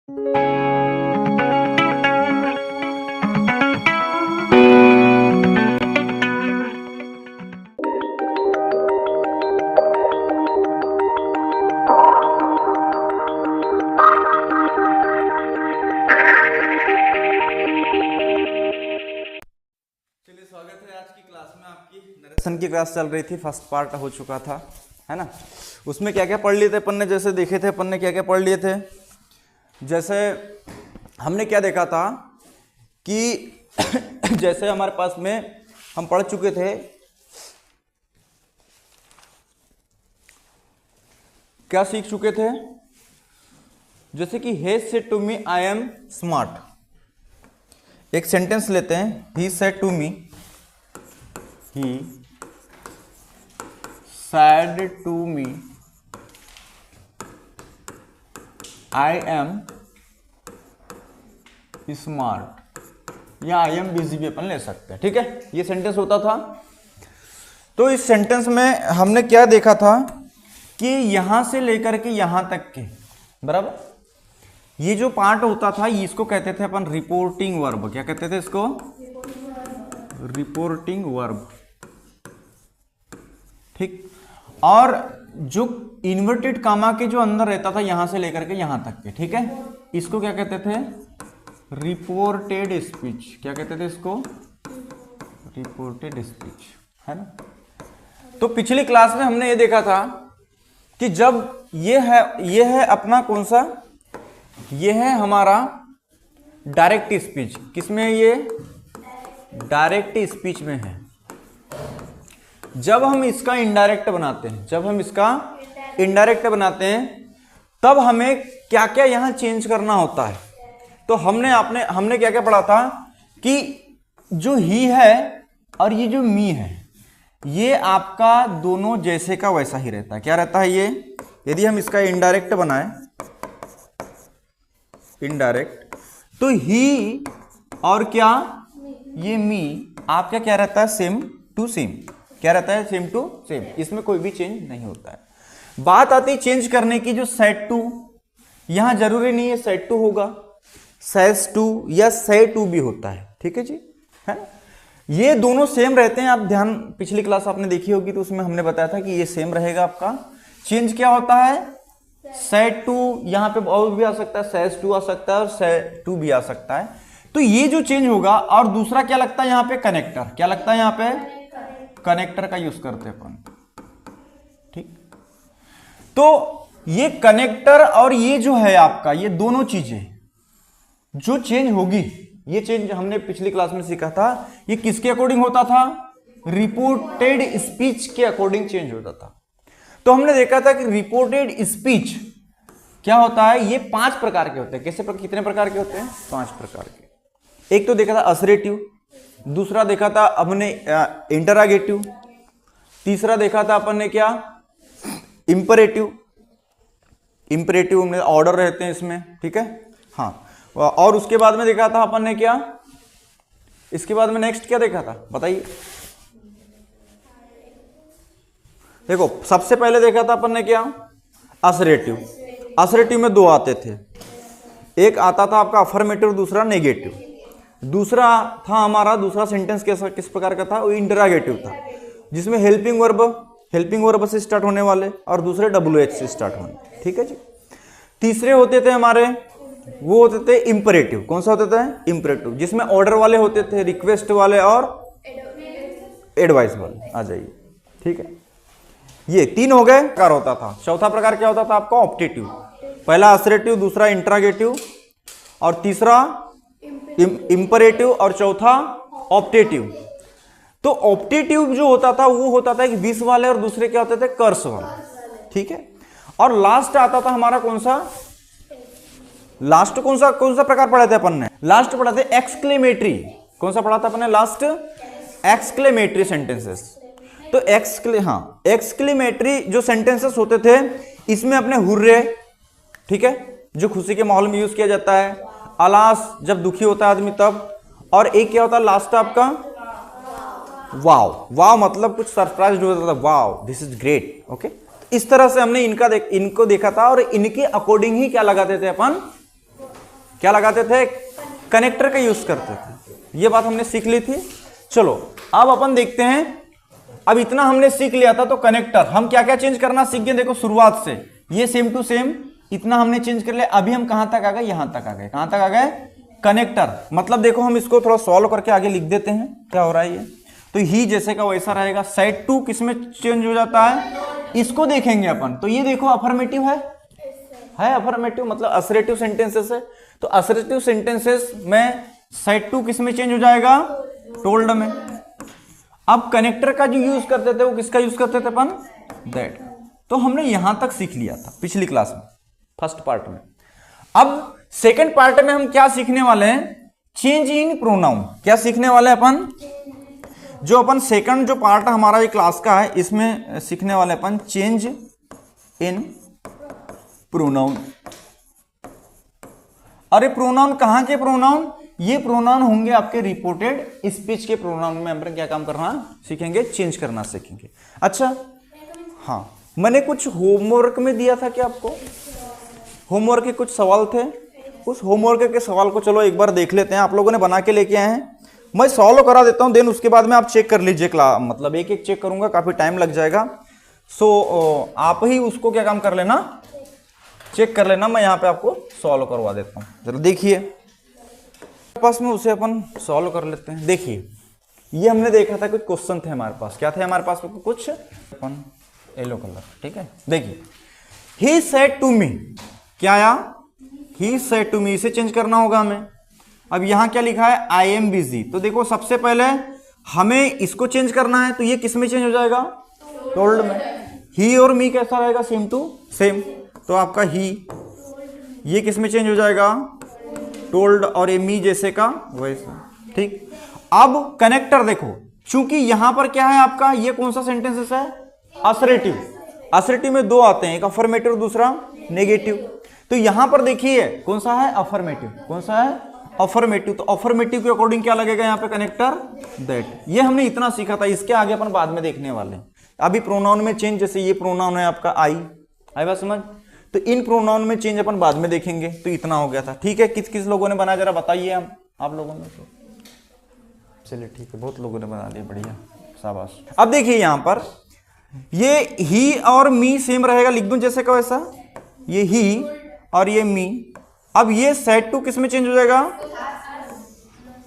Narration की class चल रही थी, फर्स्ट पार्ट हो चुका था, है ना। उसमें क्या क्या पढ़ लिए थे अपन ने, जैसे देखे थे अपन ने क्या क्या पढ़ लिए थे। जैसे हमने क्या देखा था कि जैसे हमारे पास में हम पढ़ चुके थे, क्या सीख चुके थे, जैसे कि he said to me I am smart। एक सेंटेंस लेते हैं, he said to me, he said to me I am smart या I am busy भी अपन ले सकते हैं, ठीक है। ये सेंटेंस होता था। तो इस सेंटेंस में हमने क्या देखा था कि यहां से लेकर के यहां तक के बराबर, ये जो पार्ट होता था इसको कहते थे अपन रिपोर्टिंग वर्ब। क्या कहते थे इसको? रिपोर्टिंग वर्ब, ठीक। और जो इन्वर्टेड कामा के जो अंदर रहता था यहां से लेकर के यहां तक के, ठीक है, इसको क्या कहते थे? Reported speech. क्या कहते थे इसको? रिपोर्टेड स्पीच, है ना। तो पिछली क्लास में हमने ये देखा था कि जब ये है अपना कौन सा, ये है हमारा डायरेक्ट स्पीच। किसमें है ये? डायरेक्ट स्पीच में है। जब हम इसका इनडायरेक्ट बनाते हैं, तब हमें क्या क्या यहां चेंज करना होता है। तो हमने क्या क्या पढ़ा था कि जो ही है और ये जो मी है, ये आपका दोनों जैसे का वैसा ही रहता है। क्या रहता है ये? यदि हम इसका इनडायरेक्ट बनाएं, इनडायरेक्ट, तो ही और क्या, ये मी आपका क्या रहता है? Same to same. क्या रहता है? Same to same. इसमें कोई भी चेंज नहीं होता है। बात आती है चेंज करने की, जो सेट टू, यहां जरूरी नहीं है सेट टू होगा, सेस टू या से टू भी होता है, ठीक है जी, है ना। ये दोनों सेम रहते हैं। आप ध्यान, पिछली क्लास आपने देखी होगी तो उसमें हमने बताया था कि ये सेम रहेगा आपका। चेंज क्या होता है? सेट टू, यहां पे और भी आ सकता है, सेस टू आ सकता है और से टू भी आ सकता है। तो ये जो चेंज होगा। और दूसरा क्या लगता है यहां पे? कनेक्टर। क्या लगता है यहां पे? कनेक्टर का यूज करते हैं अपन, ठीक। तो ये कनेक्टर और ये जो है आपका, ये दोनों चीजें जो चेंज होगी, ये चेंज हमने पिछली क्लास में सीखा था, ये किसके अकॉर्डिंग होता था? रिपोर्टेड स्पीच के अकॉर्डिंग चेंज होता था। तो हमने देखा था कि रिपोर्टेड स्पीच क्या होता है? ये 5 प्रकार के होते हैं। कितने प्रकार के होते हैं? 5 प्रकार के। एक तो देखा था असरेटिव, दूसरा देखा था अपने इंटरागेटिव, तीसरा देखा था अपन ने क्या? इंपरेटिव। इंपरेटिव में ऑर्डर रहते हैं इसमें, ठीक है, हाँ। और उसके बाद में देखा था अपन ने क्या? इसके बाद में नेक्स्ट क्या देखा था, बताइए। देखो, सबसे पहले देखा था अपन ने क्या? असरेटिव। असरेटिव में 2 आते थे, एक आता था आपका अफर्मेटिव, दूसरा नेगेटिव। दूसरा था हमारा, दूसरा सेंटेंस किस प्रकार का था? वो इंटरागेटिव था, जिसमें हेल्पिंग वर्ब से स्टार्ट होने वाले और दूसरे WH से स्टार्ट होने, ठीक है जी। तीसरे होते थे हमारे, वो होते थे इंपरेटिव। कौन सा होते थे? इंपरेटिव, जिसमें ऑर्डर वाले होते थे, रिक्वेस्ट वाले और एडवाइस वाले। आ जाइए, ठीक है। ये 3 हो गए प्रकार होता था। चौथा प्रकार क्या होता था आपका? ऑप्टेटिव। पहला असरेटिव, दूसरा इंटरागेटिव और तीसरा इंपरेटिव और चौथा ऑप्टेटिव। तो ऑप्टेटिव जो होता था वो होता था कि विश वाले और दूसरे क्या होते थे? कर्स वाले, ठीक है। और लास्ट आता था हमारा कौन सा? लास्ट कौन सा प्रकार पढ़ा था अपन ने? लास्ट पढ़ा थे एक्सक्लेमेटरी। कौन सा पढ़ा था अपन ने लास्ट? Exclamatory sentences. तो एक्सक्लेमेटरी जो सेंटेंसेस होते थे, इसमें अपने हुर्रे, ठीक है, जो खुशी के माहौल में यूज किया जाता है, अलास जब दुखी होता है आदमी तब, और एक क्या होता है लास्ट आपका? वाव। वाव मतलब कुछ सरप्राइज होता था, wow this is great, okay. इस तरह से हमने इनको देखा था और इनके अकॉर्डिंग ही क्या लगाते थे अपन? क्या लगाते थे, कनेक्टर का यूज करते थे। ये बात हमने सीख ली थी। चलो अब अपन देखते हैं, अब इतना हमने सीख लिया था तो कनेक्टर हम क्या क्या चेंज करना सीख गए। देखो शुरुआत से ये सेम टू सेम इतना हमने चेंज कर लिया। अभी हम कहां तक आ गए, यहां तक आ गए। कहां तक आ गए, कनेक्टर। मतलब देखो हम इसको थोड़ा सॉल्व करके आगे लिख देते हैं क्या हो रहा है ये। तो ही जैसे का वैसा रहेगा। सेट टू किस में चेंज हो जाता है, इसको देखेंगे अपन। तो ये देखो अफर्मेटिव है अफर्मेटिव, मतलब असरेटिव सेंटेंसेस है। तो असरेटिव सेंटेंसेस में सेट टू किस में चेंज हो जाएगा, टोल्ड में। अब कनेक्टर का जो यूज करते थे वो किसका यूज करते थे अपन, दैट। तो हमने यहां तक सीख लिया था पिछली क्लास में, फर्स्ट पार्ट में। अब सेकंड पार्ट में हम क्या सीखने वाले हैं, चेंज इन प्रोनाउन। क्या सीखने वाले हैं अपन, जो अपन सेकंड जो पार्ट हमारा ये क्लास का है इसमें सीखने वाले अपन चेंज इन प्रोनाउन। अरे प्रोनाउन कहां के प्रोनाउन, ये प्रोनाउन होंगे आपके रिपोर्टेड स्पीच के प्रोनाउन में अपन क्या काम करना सीखेंगे, चेंज करना सीखेंगे। अच्छा हाँ, मैंने कुछ होमवर्क में दिया था क्या आपको, होमवर्क के कुछ सवाल थे। उस होमवर्क के सवाल को चलो एक बार देख लेते हैं। आप लोगों ने बना के लेके आए हैं, मैं सॉल्व करा देता हूं, देन उसके बाद में आप चेक कर लीजिए। मतलब एक एक चेक करूंगा, काफी टाइम लग जाएगा। सो आप ही उसको क्या काम कर लेना, चेक कर लेना। मैं यहाँ पे आपको सॉल्व करवा देता हूँ। चलो देखिए पास में उसे अपन सॉल्व कर लेते हैं। देखिए ये हमने देखा था कुछ क्वेश्चन थे हमारे पास। क्या थे हमारे पास कुछ, अपन येलो कलर, ठीक है। देखिए ही सेड टू मी, क्या आया, ही सेड टू मी, इसे चेंज करना होगा हमें। अब यहां क्या लिखा है, आई एम बिजी। तो देखो सबसे पहले हमें इसको चेंज करना है, तो ये किस में चेंज हो जाएगा, टोल्ड में। ही और मी कैसा रहेगा, सेम टू सेम। तो आपका ही ये किस में चेंज हो जाएगा, टोल्ड, और ये मी जैसे का वैसा, ठीक। अब कनेक्टर देखो, चूंकि यहां पर क्या है आपका, ये कौन सा सेंटेंसेस है, असरेटिव। असरेटिव में दो आते हैं, एक अफर्मेटिव दूसरा नेगेटिव। तो यहां पर देखिए कौन सा है, अफर्मेटिव। कौन सा है, अफर्मेटिव। तो अफर्मेटिव के अकॉर्डिंग क्या लगेगा यहाँ पे, कनेक्टर दैट। ये हमने इतना सीखा था, इसके आगे अपन बाद में देखने वाले हैं। अभी प्रोनाउन में चेंज, जैसे ये प्रोनाउन है आपका आई बात समझ, तो इन प्रोनाउन में चेंज अपन बाद में देखेंगे। तो इतना हो गया था, ठीक है। किस किस लोगों ने बनाया जरा बताइए, हम आप लोगों ने। तो चलिए ठीक है, बहुत लोगों ने बना लिया, बढ़िया, शाबाश। अब देखिए यहां पर ये ही और मी सेम रहेगा, लिख दूं जैसे का वैसा, ये ही और ये मी। अब ये सेट टू किस में चेंज हो जाएगा,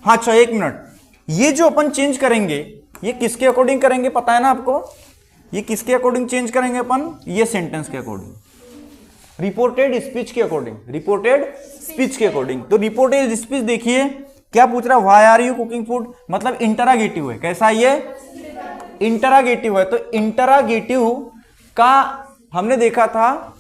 हाँ अच्छा एक मिनट, ये जो अपन चेंज करेंगे ये किसके अकॉर्डिंग करेंगे पता है ना आपको, ये किसके अकॉर्डिंग चेंज करेंगे अपन, ये सेंटेंस के अकॉर्डिंग, रिपोर्टेड स्पीच के अकॉर्डिंग, रिपोर्टेड स्पीच के अकॉर्डिंग। तो रिपोर्टेड स्पीच देखिए क्या पूछ रहा है, why are you cooking food, मतलब इंटरागेटिव है। कैसा ये, इंटरागेटिव है। तो इंटरागेटिव का हमने देखा था,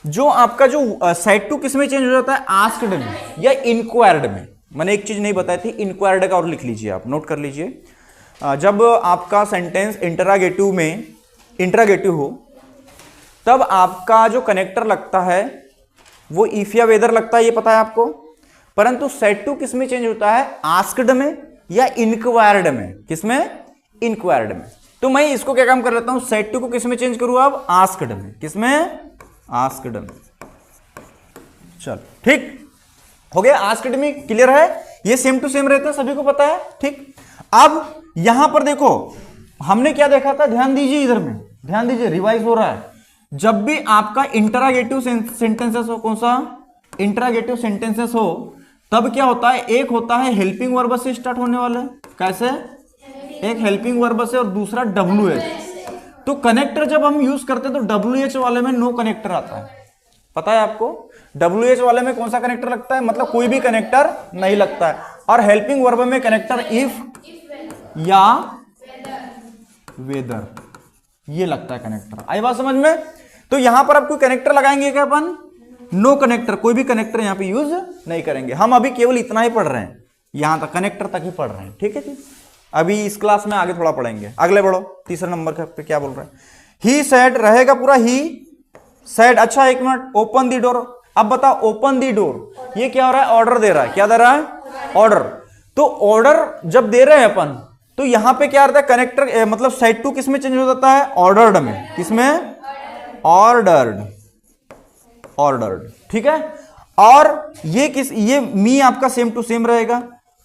जो आपका जो सेट टू किस में चेंज हो जाता है, आस्क्ड में या इंक्वायर्ड में। मैंने एक चीज नहीं बताई थी, इंक्वायर्ड का और लिख लीजिए, आप नोट कर लीजिए। जब आपका सेंटेंस इंटरागेटिव में इंटरागेटिव हो, तब आपका जो कनेक्टर लगता है वो इफ या वेदर लगता है, ये पता है आपको। परंतु सेट टू किस में चेंज होता है, आस्क्ड में या इंक्वायर्ड में। किसमें, इंक्वायर्ड में। तो मैं इसको क्या काम कर लेता हूं, सेट टू को किस में चेंज करूं अब, आस्क्ड में। किसमें, आस्क्ड में। चल ठीक हो गया, आस्क्ड में क्लियर है। ये सेम टू सेम रहता है, सभी को पता है, ठीक। अब यहां पर देखो हमने क्या देखा था, ध्यान दीजिए, इधर में ध्यान दीजिए, रिवाइज हो रहा है। जब भी आपका इंटरागेटिव सेंटेंसेस हो, कौन सा, इंटरागेटिव सेंटेंसेस हो, तब क्या होता है, एक होता है हेल्पिंग वर्ब से स्टार्ट होने वाला, कैसे, एक हेल्पिंग वर्ब से, और दूसरा WH। तो कनेक्टर जब हम यूज करते हैं तो WH वाले में नो कनेक्टर आता है, पता है आपको। WH वाले में कौन सा कनेक्टर लगता है, मतलब कोई भी कनेक्टर नहीं लगता है। और हेल्पिंग वर्ब में कनेक्टर इफ या वेदर, ये लगता है कनेक्टर। आई बात समझ में। तो यहां पर आप कोई कनेक्टर लगाएंगे क्या अपन, नो कनेक्टर, कोई भी कनेक्टर यहां पे यूज नहीं करेंगे। हम अभी केवल इतना ही पढ़ रहे हैं, यहां तक कनेक्टर तक ही पढ़ रहे हैं, ठीक है जी। अभी इस क्लास में आगे थोड़ा पढ़ेंगे, अगले बढ़ो, तीसरे नंबर पे क्या बोल रहा है, ही सेड रहेगा पूरा, ही सेड। अच्छा एक मिनट, ओपन दी डोर। अब बताओ ओपन दी डोर, ये क्या हो रहा है, ऑर्डर दे रहा है, क्या दे रहा है, ऑर्डर। तो ऑर्डर जब दे रहे हैं अपन, तो यहां पे क्या आता है, कनेक्टर मतलब सेड टू किस में चेंज हो जाता है, ऑर्डर्ड में। किसमें, ऑर्डर्ड, ऑर्डर्ड, ठीक है। और ये मी आपका सेम टू सेम रहेगा,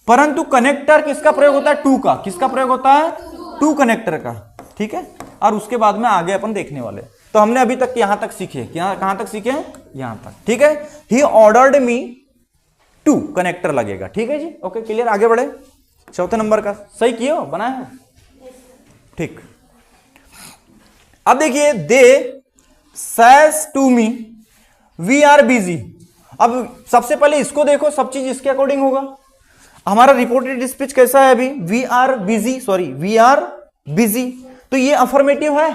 परंतु कनेक्टर किसका प्रयोग होता है? टू का। किसका प्रयोग होता है? टू कनेक्टर का। ठीक है, और उसके बाद में आगे अपन देखने वाले। तो हमने अभी तक यहां तक सीखे, कहां तक सीखे? यहां तक। ठीक है, he ordered me to connector लगेगा। ठीक है जी, ओके क्लियर। आगे बढ़े, चौथे नंबर का सही किए हो, बनाया है? ठीक। अब देखिए, they says to me we are busy. अब सबसे पहले इसको देखो, सब चीज इसके अकॉर्डिंग होगा। हमारा रिपोर्टेड स्पीच कैसा है अभी? We are busy, sorry we are busy. तो ये अफर्मेटिव है,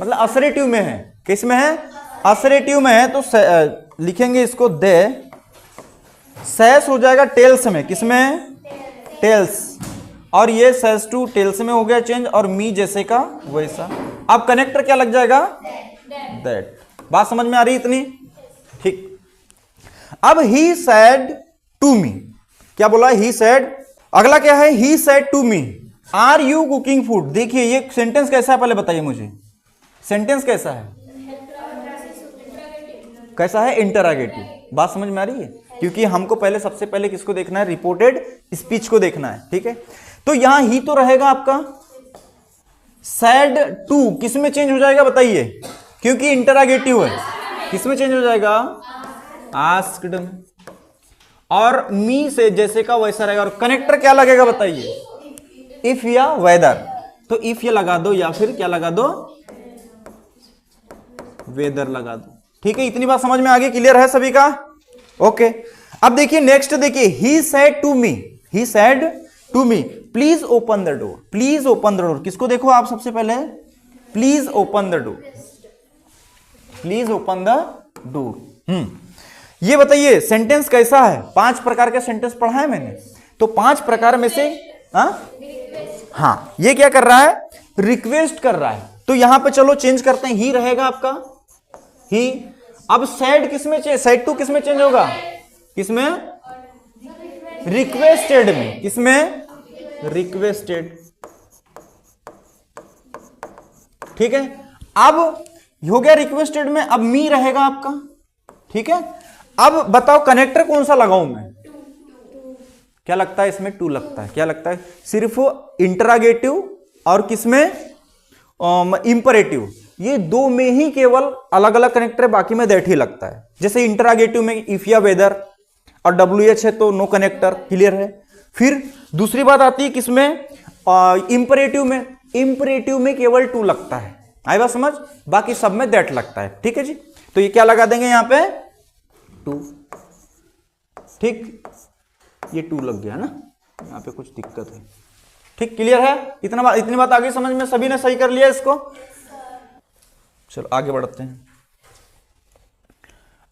मतलब असरेटिव में है। किस में है? असरेटिव में है। तो लिखेंगे इसको दे सेस हो जाएगा टेल्स में। किस में? टेल्स। और ये सेस टू टेल्स में हो गया चेंज, और मी जैसे का वैसा। अब कनेक्टर क्या लग जाएगा? दैट। बात समझ में आ रही इतनी? ठीक। अब ही सेड टू मी, क्या बोला? He said. अगला क्या है? He said to me are you cooking food. देखिए ये सेंटेंस कैसा है, पहले बताइए मुझे। सेंटेंस कैसा है? कैसा है? इंटरोगेटिव। बात समझ में आ रही है? क्योंकि हमको पहले, सबसे पहले किसको देखना है? रिपोर्टेड स्पीच को देखना है। ठीक है, तो यहां ही तो रहेगा आपका। सैड टू किस में चेंज हो जाएगा बताइए? क्योंकि इंटरोगेटिव है, किस में चेंज हो जाएगा? आस्क्ड में। और मी से जैसे का वैसा रहेगा। और कनेक्टर क्या लगेगा बताइए? इफ या वेदर। तो इफ ये लगा दो, या फिर क्या लगा दो? वेदर लगा दो। ठीक है, इतनी बात समझ में आ गई? क्लियर है सभी का? ओके। अब देखिए नेक्स्ट, देखिए he said to me, he said to me please open the door. Please open the door किसको देखो आप सबसे पहले? Please open the door, please open the door. ये बताइए सेंटेंस कैसा है? 5 प्रकार के सेंटेंस पढ़ा है मैंने, तो 5 प्रकार में से हाँ, ये क्या कर रहा है? रिक्वेस्ट कर रहा है। तो यहां पे चलो चेंज करते हैं, ही रहेगा आपका, ही। अब सैड किसमें चेंज? सैड टू किसमें चेंज होगा? किसमें? रिक्वेस्टेड में। किसमें? रिक्वेस्टेड। ठीक है, अब हो गया रिक्वेस्टेड में। अब मी रहेगा आपका। ठीक है, अब बताओ कनेक्टर कौन सा लगाऊं मैं? क्या लगता है इसमें? टू लगता है। क्या लगता है? सिर्फ इंटरोगेटिव और किसमें? इंपरेटिव। ये दो में ही केवल अलग अलग कनेक्टर है, बाकी में दैट ही लगता है। जैसे इंटरोगेटिव में इफ या वेदर, और WH है तो नो कनेक्टर। क्लियर है? फिर दूसरी बात आती है किसमें? इंपरेटिव में। इंपरेटिव में केवल टू लगता है। आई बात समझ? बाकी सब में दैट लगता है। ठीक है जी, तो ये क्या लगा देंगे यहां पे? टू। ठीक, ये टू लग गया ना, यहां पे कुछ दिक्कत है। ठीक, क्लियर है? इतनी बात आगे समझ में? सभी ने सही कर लिया इसको? चलो आगे बढ़ते हैं।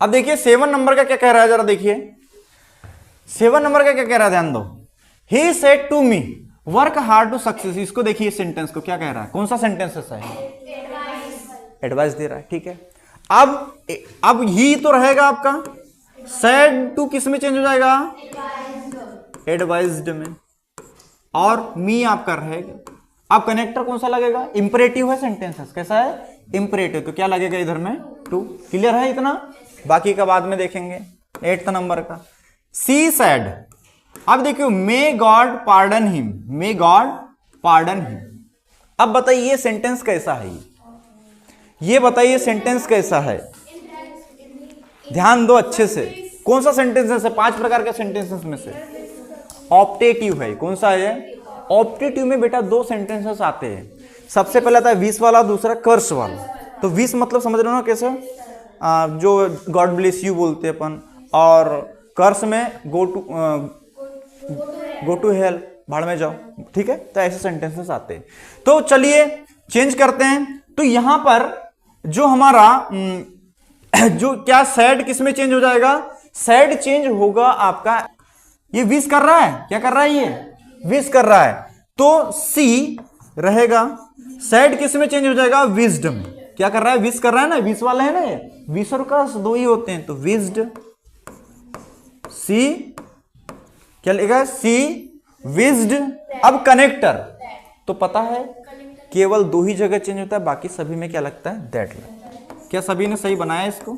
अब देखिए 7 नंबर का क्या कह रहा है, जरा देखिए 7 नंबर का क्या कह रहा है, ध्यान दो। He said to me work hard to success. इसको देखिए, सेंटेंस को क्या कह रहा है? कौन सा सेंटेंस ऐसा है? एडवाइस दे रहा है। ठीक है, अब ही तो रहेगा आपका। सेड टू किस में चेंज हो जाएगा? एडवाइज्ड में। और मी आपका रहेगा। अब कनेक्टर कौन सा लगेगा? इंपरेटिव है सेंटेंस, कैसा है? इंपरेटिव। तो क्या लगेगा इधर में? टू। क्लियर है इतना? बाकी का बाद में देखेंगे। 8th नंबर का सी सेड। अब देखियो may God pardon him, may God pardon him. अब बताइए ये सेंटेंस कैसा है? ये बताइए सेंटेंस कैसा है? ध्यान दो अच्छे से। कौन सा सेंटेंस है? 5 प्रकार के सेंटेंसेस में से ऑप्टेटिव है। कौन सा है? ऑप्टेटिव में बेटा 2 सेंटेंसेस आते हैं। सबसे पहला था विश वाला, दूसरा कर्स वाला। तो विश मतलब समझ रहे हो ना कैसे? जो गॉड ब्लेस यू बोलते हैं अपन, और कर्स में गो टू हेल, भाड़ में जाओ। ठीक है, तो ऐसे सेंटेंसेस आते हैं। तो चलिए चेंज करते हैं। तो यहां पर जो हमारा जो क्या सैड किस में चेंज हो जाएगा? सैड चेंज होगा आपका, ये विश कर रहा है। क्या कर रहा है? ये विश कर रहा है, तो सी रहेगा। सैड किस में चेंज हो जाएगा? विज्ड में। क्या कर रहा है? विश कर रहा है ना, विश वाला है ना, ये विश और कर्स 2 ही होते हैं। तो विज्ड, सी क्या लिखा? सी विज्ड। अब कनेक्टर तो पता है केवल 2 ही जगह चेंज होता है, बाकी सभी में क्या लगता है? दैट लगता है। क्या सभी ने सही बनाया इसको?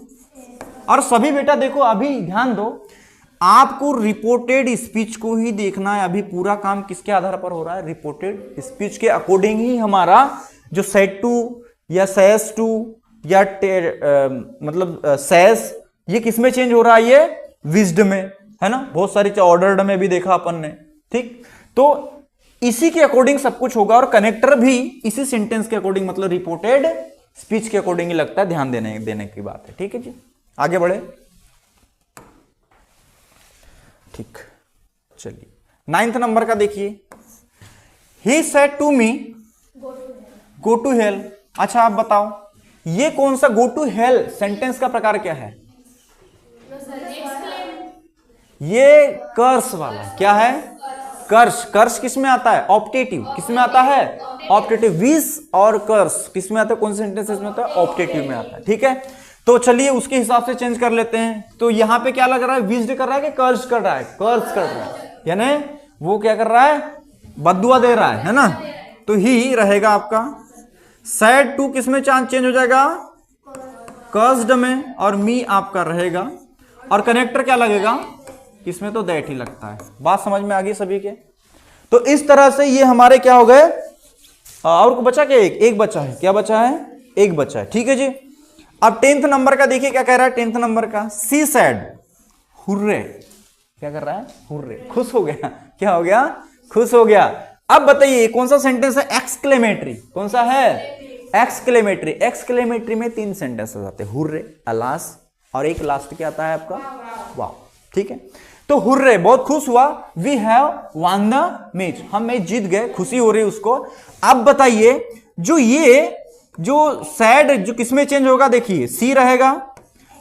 और सभी बेटा देखो अभी ध्यान दो, आपको रिपोर्टेड स्पीच को ही देखना है। अभी पूरा काम किसके आधार पर हो रहा है? रिपोर्टेड स्पीच के अकॉर्डिंग ही हमारा जो सेड टू या सेस टू या मतलब सेस, ये किसमें चेंज हो रहा है? ये विज्ड में, है ना। बहुत सारी ऑर्डर्ड में भी देखा अपन ने, ठीक। तो इसी के अकॉर्डिंग सब कुछ होगा, और कनेक्टर भी इसी सेंटेंस के अकॉर्डिंग, मतलब रिपोर्टेड स्पीच के अकॉर्डिंग ही लगता है। ध्यान देने की बात है, ठीक है जी। आगे बढ़े, ठीक। चलिए 9th नंबर का देखिए, he said to me go to hell. अच्छा आप बताओ, ये कौन सा गो टू हेल सेंटेंस का प्रकार क्या है? ये कर्स वाला, क्या है? कर्स। कर्स किस में आता है? ऑप्टेटिव। किस में आता है? ऑप्टेटिव। विश और कर्स किस में आता है? कौन से सेंटेंसेस में आता है? ऑप्टेटिव में आता है, ठीक है। तो चलिए उसके हिसाब से चेंज कर लेते हैं। तो यहां पे क्या लग रहा है? विज्ड कर रहा है कि कर्स कर रहा है? कर्स कर रहा है, यानी वो क्या कर रहा है? बद्दुआ दे रहा है ना। तो ही रहेगा आपका। सैड टू किस में चेंज हो जाएगा? कर्स्ड में। और मी आपका रहेगा, और कनेक्टर क्या लगेगा? इसमें तो दैट ही लगता है। बात समझ में आ गई सभी के? तो इस तरह से ये हमारे क्या हो गए? और बचा क्या? एक बचा है। क्या बचा है? एक बचा है, ठीक है जी। अब 10th नंबर का देखिए क्या कह रहा है। 10th नंबर का, सी सैड हुर्रे। क्या कर रहा है? हुर्रे, खुश हो गया। क्या हो गया? खुश हो गया। अब बताइए कौन सा सेंटेंस है? एक्सक्लेमेटरी। कौन सा है? एक्सक्लेमेटरी। एक्सक्लेमेटरी में 3 सेंटेंसेस आते हैं, हुर्रे, अलास, और एक लास्ट क्या आता है आपका? वाह, ठीक है। तो हुर्रे, बहुत खुश हुआ। We have won the match, हम मैच जीत गए, खुशी हो रही है उसको। अब बताइए जो ये जो सैड जो किसमें चेंज होगा? देखिए सी रहेगा,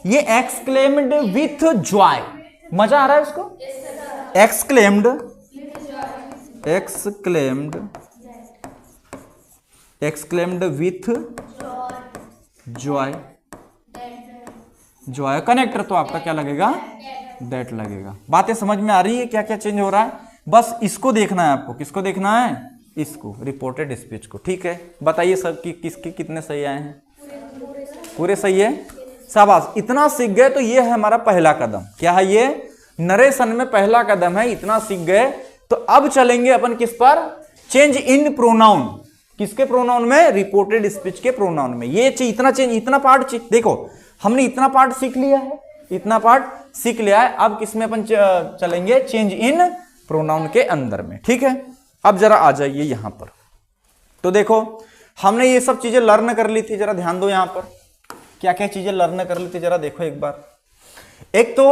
ये एक्सक्लेम्ड विथ जॉय। मजा आ रहा है उसको? Exclaimed, exclaimed, exclaimed with Joy. Joy connector तो आपका क्या लगेगा? दैट लगेगा। बातें समझ में आ रही है क्या क्या चेंज हो रहा है? बस इसको देखना है आपको। किसको देखना है? इसको, रिपोर्टेड स्पीच को, ठीक है। बताइए सब कि किसके कितने सही आए हैं? पूरे सही है, शाबाश। इतना सीख गए तो ये है हमारा पहला कदम। क्या है ये? नरेशन में पहला कदम है। इतना सीख गए तो अब चलेंगे अपन किस पर? Change in pronoun. किसके प्रोनाउन में? रिपोर्टेड स्पीच के प्रोनाउन में। ये इतना चेंज, इतना पार्ट देखो, हमने इतना पार्ट सीख लिया है, इतना पार्ट सीख लिया है। अब किसमें अपन चलेंगे? चेंज इन प्रोनाउन के अंदर में, ठीक है। अब जरा आ जाइए यहां पर। तो देखो हमने ये सब चीजें लर्न कर ली थी, जरा ध्यान दो यहां पर क्या क्या चीजें लर्न कर ली थी, जरा देखो एक बार। एक तो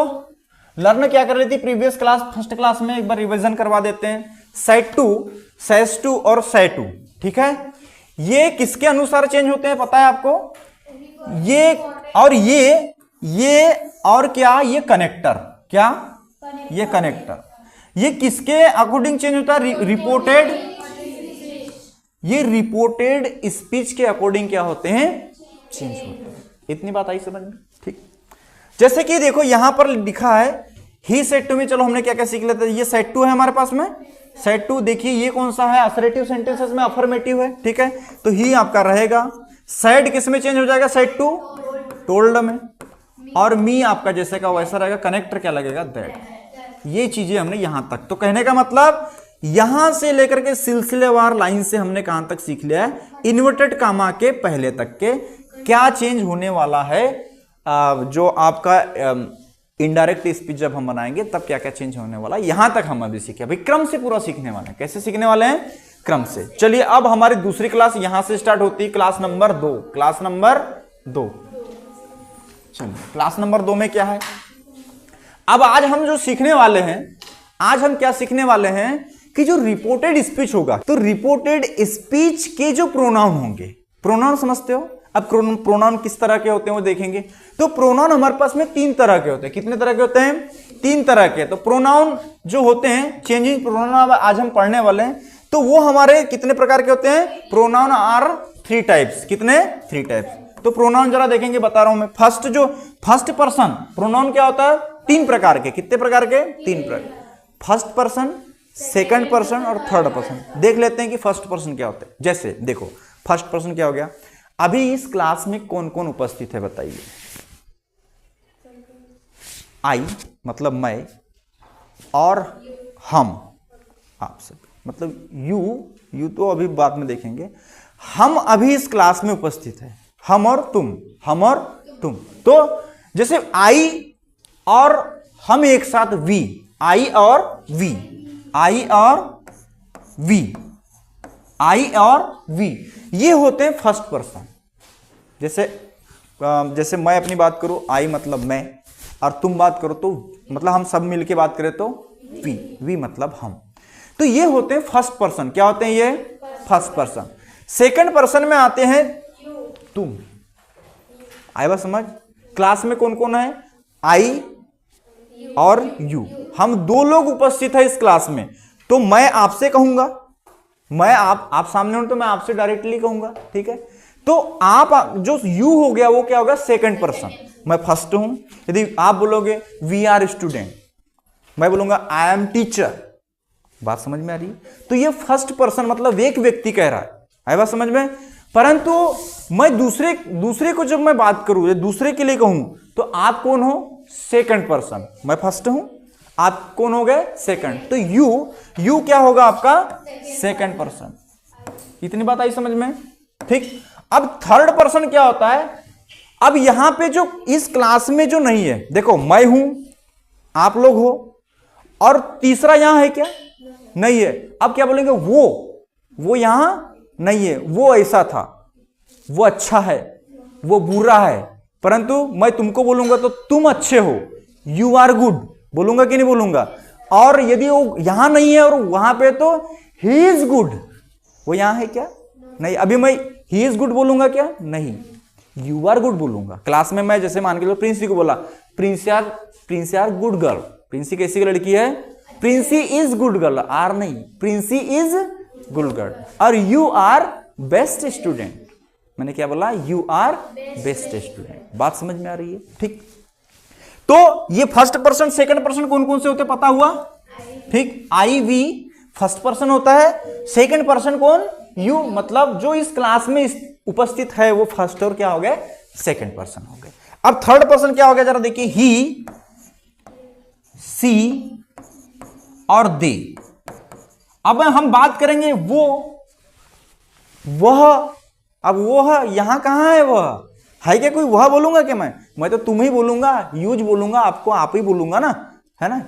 लर्न क्या कर ली थी प्रीवियस क्लास, फर्स्ट क्लास में, एक बार रिवीजन करवा देते हैं। सेट टू, सेस टू और से टू, ठीक है। ये किसके अनुसार चेंज होते हैं पता है आपको? ये और ये और क्या? ये कनेक्टर। क्या? ये कनेक्टर। ये किसके अकॉर्डिंग चेंज होता है? रिपोर्टेड। ये रिपोर्टेड स्पीच के अकॉर्डिंग क्या होते हैं? चेंज होते हैं। इतनी बात आई समझ में, ठीक। जैसे कि देखो यहां पर लिखा है ही सेड टू मी। चलो हमने क्या क्या सीख लेते हैं। ये सेड टू है हमारे पास में। सेड टू देखिए ये कौन सा है? असर्टिव सेंटेंसेस में अफर्मेटिव है, ठीक है। तो ही आपका रहेगा। सेड किस में चेंज हो जाएगा? सेड टू, टोल्ड में। और मी आपका जैसे का वैसा रहेगा। कनेक्टर क्या लगेगा? दैट। ये चीजें हमने यहां तक, तो कहने का मतलब यहां से लेकर के सिलसिलेवार लाइन से हमने कहां तक सीख लिया है? इन्वर्टेड कामा के पहले तक के क्या चेंज होने वाला है, जो आपका इनडायरेक्ट स्पीच जब हम बनाएंगे तब क्या क्या चेंज होने वाला है, यहां तक हम अभी सीखे। भाई क्रम से पूरा सीखने वाले हैं। कैसे सीखने वाले हैं? क्रम से। चलिए अब हमारी दूसरी क्लास यहां से स्टार्ट होती है, क्लास नंबर 2। क्लास नंबर 2, चलिए क्लास नंबर 2 में क्या है? अब आज हम जो सीखने वाले हैं, आज हम क्या सीखने वाले हैं कि जो रिपोर्टेड स्पीच होगा, तो रिपोर्टेड स्पीच के जो प्रोनाउन होंगे, प्रोनाउन समझते हो? अब प्रोनाउन किस तरह के होते हैं वो देखेंगे। तो प्रोनाउन हमारे पास में 3 तरह के होते हैं। कितने तरह के होते हैं? 3 तरह के। तो प्रोनाउन जो होते हैं, चेंजिंग प्रोनाउन आज हम पढ़ने वाले हैं, तो वो हमारे कितने प्रकार के होते हैं? Pronoun are 3 types. कितने? 3 टाइप्स। तो प्रोनाउन जरा देखेंगे, बता रहा हूं मैं। फर्स्ट पर्सन प्रोनाउन क्या होता है? 3 प्रकार के। कितने प्रकार के? 3 प्रकार। फर्स्ट पर्सन, सेकंड पर्सन और थर्ड पर्सन। देख लेते हैं कि फर्स्ट पर्सन क्या होता है। जैसे देखो फर्स्ट पर्सन क्या हो गया? अभी इस क्लास में कौन कौन उपस्थित है बताइए? आई मतलब मैं, और हम आप सब मतलब यू तो अभी बाद में देखेंगे। हम अभी इस क्लास में उपस्थित है, हम और तुम। तो जैसे आई और हम एक साथ वी, आई और वी, ये होते हैं फर्स्ट पर्सन। जैसे मैं अपनी बात करूं, आई मतलब मैं, और तुम बात करो तो मतलब हम सब मिलके बात करें तो वी मतलब हम। तो ये होते हैं फर्स्ट पर्सन। क्या होते हैं ये? First person. सेकंड पर्सन में आते हैं तुम। आई बात समझ? क्लास में कौन कौन है? आई और यू, हम दो लोग उपस्थित है इस क्लास में। तो मैं आपसे कहूंगा, मैं आप सामने हो तो मैं आपसे डायरेक्टली कहूंगा, ठीक है। तो आप जो यू हो गया वो क्या होगा? Second person. मैं फर्स्ट हूं। यदि आप बोलोगे वी आर स्टूडेंट, मैं बोलूंगा आई एम टीचर। बात समझ में आ रही है? तो ये फर्स्ट पर्सन मतलब एक व्यक्ति कह रहा है। आई बात समझ में? परंतु मैं दूसरे को जब मैं बात करूं, दूसरे के लिए कहूं, तो आप कौन हो? Second person. मैं फर्स्ट हूं, आप कौन हो गए? सेकंड। तो यू क्या होगा आपका? Second person. इतनी बात आई समझ में? ठीक। अब थर्ड पर्सन क्या होता है? अब यहां पे जो इस क्लास में जो नहीं है, देखो मैं हूं, आप लोग हो, और तीसरा यहां है क्या? नहीं है। अब क्या बोलेंगे? वो यहां नहीं है, वो ऐसा था, वो अच्छा है, वो बुरा है। परंतु मैं तुमको बोलूंगा तो तुम अच्छे हो, यू आर गुड, बोलूंगा कि नहीं बोलूंगा? और यदि वो यहां नहीं है और वहां पे, तो ही इज गुड, वो यहां है क्या? नहीं। अभी मैं ही इज गुड बोलूंगा क्या? नहीं, यू आर गुड बोलूंगा। क्लास में मैं जैसे मान के लो प्रिंसी को बोला, Princy are good girl. Princy कैसी लड़की है? Princy is good girl. Are नहीं, प्रिंसी इज गुड गर्ल। और यू आर बेस्ट स्टूडेंट। मैंने क्या बोला? You are best student. बात समझ में आ रही है? ठीक। तो ये फर्स्ट पर्सन सेकंड पर्सन कौन कौन से होते पता हुआ? ठीक। आई वी फर्स्ट पर्सन होता है। सेकंड पर्सन कौन? यू, मतलब जो इस क्लास में उपस्थित है वो फर्स्ट, और क्या हो गए? सेकंड पर्सन हो गए। अब थर्ड पर्सन क्या हो गया? जरा देखिए, ही, सी और दे। अब हम बात करेंगे वह। अब वह यहां कहां है? वह है क्या? कोई वह बोलूंगा क्या? मैं तो तुम ही बोलूंगा, यूज बोलूंगा, आपको आप ही बोलूंगा ना, है ना।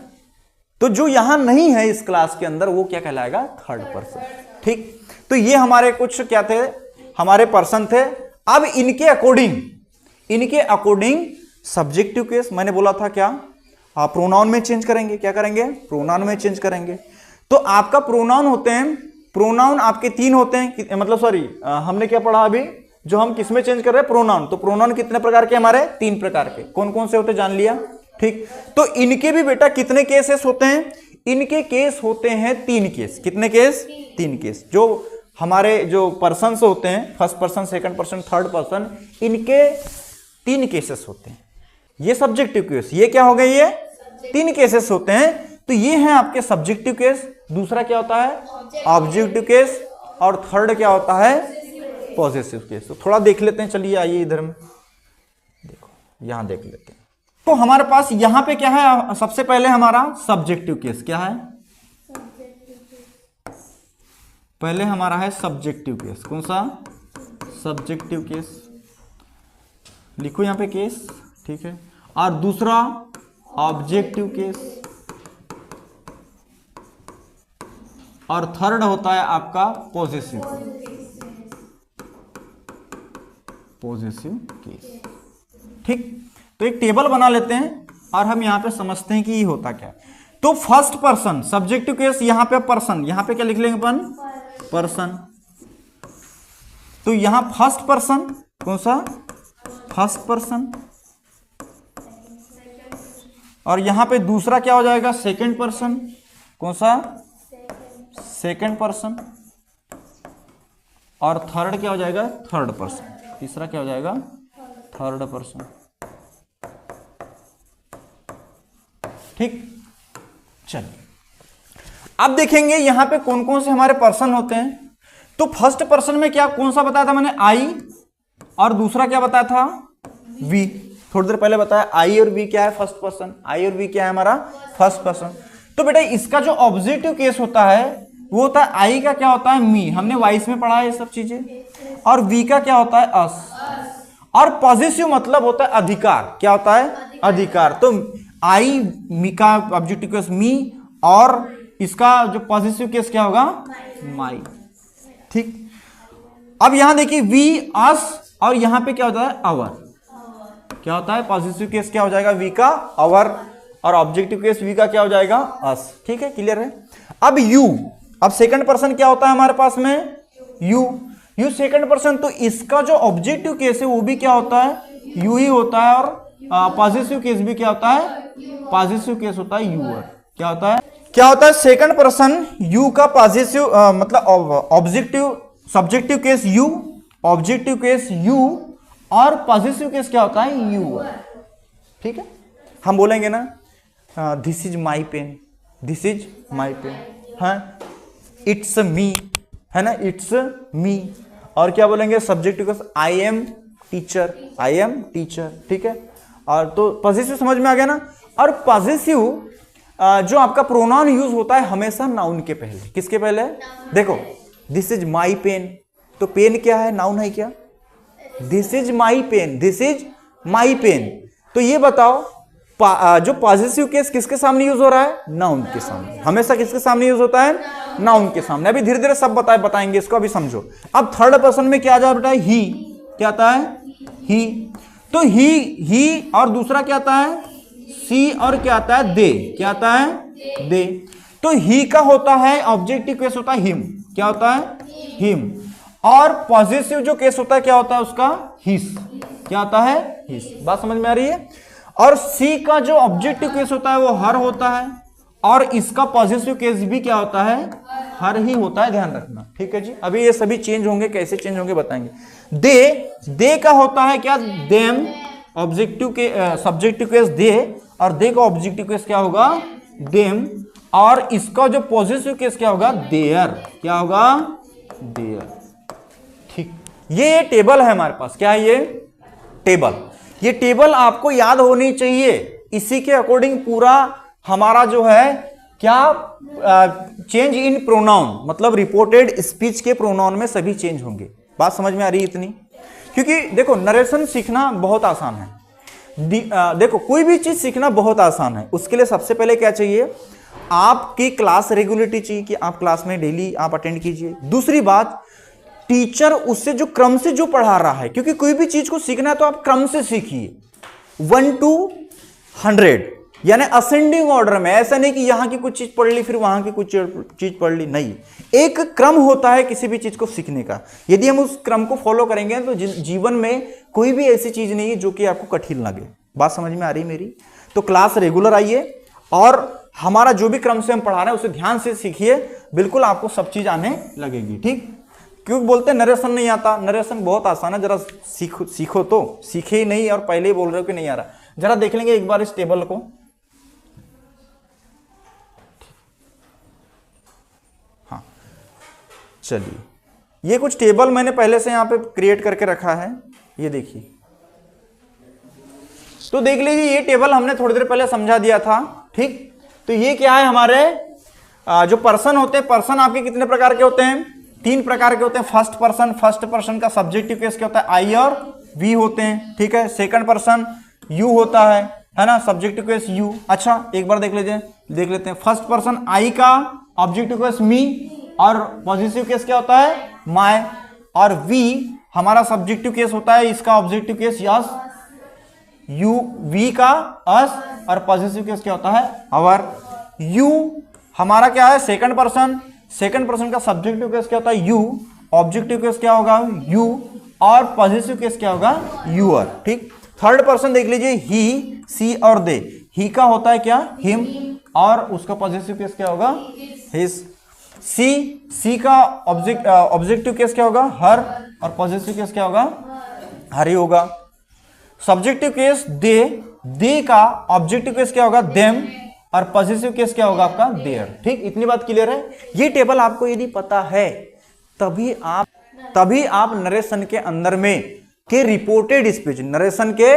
तो जो यहां नहीं है इस क्लास के अंदर, वो क्या कहलाएगा? Third person. ठीक। तो ये हमारे कुछ क्या थे? हमारे पर्सन थे। अब इनके अकॉर्डिंग सब्जेक्टिव केस मैंने बोला था क्या? प्रोनाउन में चेंज करेंगे। क्या करेंगे? प्रोनाउन में चेंज करेंगे। तो आपका प्रोनाउन होते हैं, प्रोनाउन आपके तीन होते हैं, मतलब सॉरी, हमने क्या पढ़ा अभी? जो हम किसमें चेंज कर रहे हैं? प्रोनाउन। तो प्रोनाउन कितने प्रकार के? हमारे तीन प्रकार के। कौन कौन से होते? जान लिया। ठीक। तो इनके भी बेटा कितने केसेस होते हैं? इनके केस होते हैं तीन केस। कितने केस? तीन केस। जो हमारे जो पर्सन होते हैं, first person, second person, third person, इनके तीन केसेस होते हैं। ये सब्जेक्टिव केस, ये क्या हो गए? ये तीन केसेस होते हैं। तो ये हैं आपके सब्जेक्टिव केस। दूसरा क्या होता है? Objective case. और थर्ड क्या होता है? Possessive case. तो थोड़ा देख लेते हैं, चलिए आइए इधर में देखो, यहां देख लेते हैं। तो हमारे पास यहां पे क्या है? सबसे पहले हमारा सब्जेक्टिव केस क्या है? पहले हमारा है सब्जेक्टिव केस। कौन सा? Subjective case. लिखो यहां पे केस, ठीक है। और दूसरा ऑब्जेक्टिव केस, और थर्ड होता है आपका पॉसेसिव केस। ठीक। तो एक टेबल बना लेते हैं और हम यहां पे समझते हैं कि ये होता क्या है। तो फर्स्ट पर्सन सब्जेक्टिव केस, यहां पे पर्सन, यहां पे क्या लिख लेंगे अपन? पर्सन। तो यहां फर्स्ट पर्सन, कौन सा? First person. और यहां पे दूसरा क्या हो जाएगा? Second person. कौन सा? Second person. और थर्ड क्या हो जाएगा? Third person. तीसरा क्या हो जाएगा? Third person. ठीक। चलिए अब देखेंगे यहां पे कौन कौन से हमारे पर्सन होते हैं। तो फर्स्ट पर्सन में क्या, कौन सा बताया था मैंने? आई। और दूसरा क्या बताया था? वी। थोड़ी देर पहले बताया आई और वी क्या है, फर्स्ट पर्सन, आई और वी क्या है हमारा फर्स्ट पर्सन। तो बेटा इसका जो ऑब्जेक्टिव केस होता है वो होता है आई का क्या होता है मी, हमने वाइस में पढ़ा है ये सब चीजें, और वी का क्या होता है अस, और पॉजिटिव मतलब होता है अधिकार, क्या होता है अधिकार। तो आई मी का ऑब्जेक्टिव केस मी, और इसका जो पॉजिटिव केस क्या होगा माई, ठीक। अब यहां देखिए वी अस, और यहां पे क्या होता है अवर, क्या होता है पॉजिटिव केस क्या हो जाएगा वी का अवर, और ऑब्जेक्टिव केस वी का क्या हो जाएगा अस, ठीक है, क्लियर है। अब यू, अब सेकंड पर्सन क्या होता है हमारे पास में यू सेकंड पर्सन, तो इसका जो ऑब्जेक्टिव केस है वो भी क्या होता है यू ही होता है, और पॉजिटिव केस भी क्या होता है पॉजिटिव केस होता है यूअर, क्या होता है सेकंड पर्सन यू का पॉजिटिव मतलब objective subjective case you, objective case you, और पॉजिटिव केस क्या होता है यूअर, ठीक है। हम बोलेंगे ना this is my pen, this is my pen, हाँ इट्स मी, है ना इट्स मी, और क्या बोलेंगे subjective case I am teacher, I am teacher, ठीक है। और तो पॉजिटिव समझ में आ गया ना। और पॉजिटिव जो आपका प्रोनाउन यूज होता है हमेशा नाउन के पहले, किसके पहले, देखो दिस इज माई पेन, तो पेन क्या है नाउन है क्या, this is my pen, this is my pen, तो ये बताओ जो पॉजिटिव केस किसके सामने यूज हो रहा है नाउन के सामने, हमेशा किसके सामने यूज होता है नाउन के सामने। अभी धीरे धीरे सब बताएंगे इसको, अभी समझो। अब थर्ड पर्सन में क्या आ जाए बेटा ही, क्या आता है ही, तो ही और दूसरा क्या आता है सी, और क्या आता है दे, क्या आता है दे। तो ही का होता है ऑब्जेक्टिव केस होता है हिम, क्या होता है हिम, और पॉजिटिव जो केस होता है क्या होता है उसका हिस, क्या होता है हिस, बात समझ में आ रही है। और सी का जो ऑब्जेक्टिव केस होता है वो हर होता है, और इसका पॉजिटिव केस भी क्या होता है हर ही होता है, ध्यान रखना, ठीक है जी। अभी ये सभी चेंज होंगे, कैसे चेंज होंगे बताएंगे। दे का होता है क्या देम, ऑब्जेक्टिव के सब्जेक्टिव केस दे, और दे का ऑब्जेक्टिव केस क्या होगा देम, और इसका जो पॉजिटिव केस क्या होगा देयर, क्या होगा देयर, ठीक। ये टेबल है हमारे पास, क्या है ये टेबल, ये टेबल आपको याद होनी चाहिए, इसी के अकॉर्डिंग पूरा हमारा जो है क्या चेंज इन प्रोनाउन, मतलब रिपोर्टेड स्पीच के प्रोनाउन में सभी चेंज होंगे, बात समझ में आ रही है इतनी। क्योंकि देखो नरेशन सीखना बहुत आसान है, देखो कोई भी चीज सीखना बहुत आसान है, उसके लिए सबसे पहले क्या चाहिए आपकी क्लास रेगुलरिटी चाहिए, कि आप क्लास में डेली आप अटेंड कीजिए। दूसरी बात टीचर उससे जो क्रम से जो पढ़ा रहा है, क्योंकि कोई भी चीज को सीखना है तो आप क्रम से सीखिए 1 to 100, यानी असेंडिंग ऑर्डर में, ऐसा नहीं कि यहां की कुछ चीज पढ़ ली फिर वहां की कुछ चीज पढ़ ली, नहीं, एक क्रम होता है किसी भी चीज को सीखने का। यदि हम उस क्रम को फॉलो करेंगे तो जीवन में कोई भी ऐसी चीज नहीं है जो कि आपको कठिन लगे, बात समझ में आ रही मेरी। तो क्लास रेगुलर आइए, और हमारा जो भी क्रम से हम पढ़ा रहे हैं उसे ध्यान से सीखिए, बिल्कुल आपको सब चीज आने लगेगी, ठीक। क्यों बोलते हैं नरेशन नहीं आता, नरेशन बहुत आसान है, जरा सीखो तो, सीखे ही नहीं और पहले ही बोल रहे हो कि नहीं आ रहा। जरा देख लेंगे एक बार इस टेबल को, हाँ चलिए, ये कुछ टेबल मैंने पहले से यहां पे क्रिएट करके रखा है, ये देखिए। तो देख लीजिए ये टेबल हमने थोड़ी देर पहले समझा दिया था, ठीक। तो ये क्या है हमारे जो पर्सन होते हैं, पर्सन आपके कितने प्रकार के होते हैं 3 प्रकार के होते हैं। फर्स्ट पर्सन का सब्जेक्टिव केस क्या होता है आई और वी होते हैं, ठीक है। सेकंड पर्सन यू होता है ना, सब्जेक्टिव केस यू। अच्छा एक बार देख लेते हैं फर्स्ट पर्सन आई का ऑब्जेक्टिव केस मी, और पॉजिटिव केस क्या होता है माय, और वी हमारा सब्जेक्टिव केस होता है, इसका objective case yes, you we का अस, और पॉजिटिव केस क्या होता है अवर। यू हमारा क्या है सेकंड पर्सन का सब्जेक्टिव केस क्या होता है यू, ऑब्जेक्टिव केस क्या होगा यू, और पॉजिटिव केस क्या होगा यूअर, ठीक। थर्ड पर्सन देख लीजिए ही, सी और दे, ही का होता है क्या हिम, और उसका पॉजिटिव केस क्या होगा हिज। सी का ऑब्जेक्टिव केस क्या होगा हर, और पॉजिटिव केस क्या होगा हरी होगा। सब्जेक्टिव केस दे का ऑब्जेक्टिव केस क्या होगा देम, और पॉजिटिव केस क्या होगा आपका देयर, ठीक। इतनी बात क्लियर है। ये टेबल आपको यदि पता है तभी आप नरेशन के अंदर में के रिपोर्टेड स्पीच, नरेशन के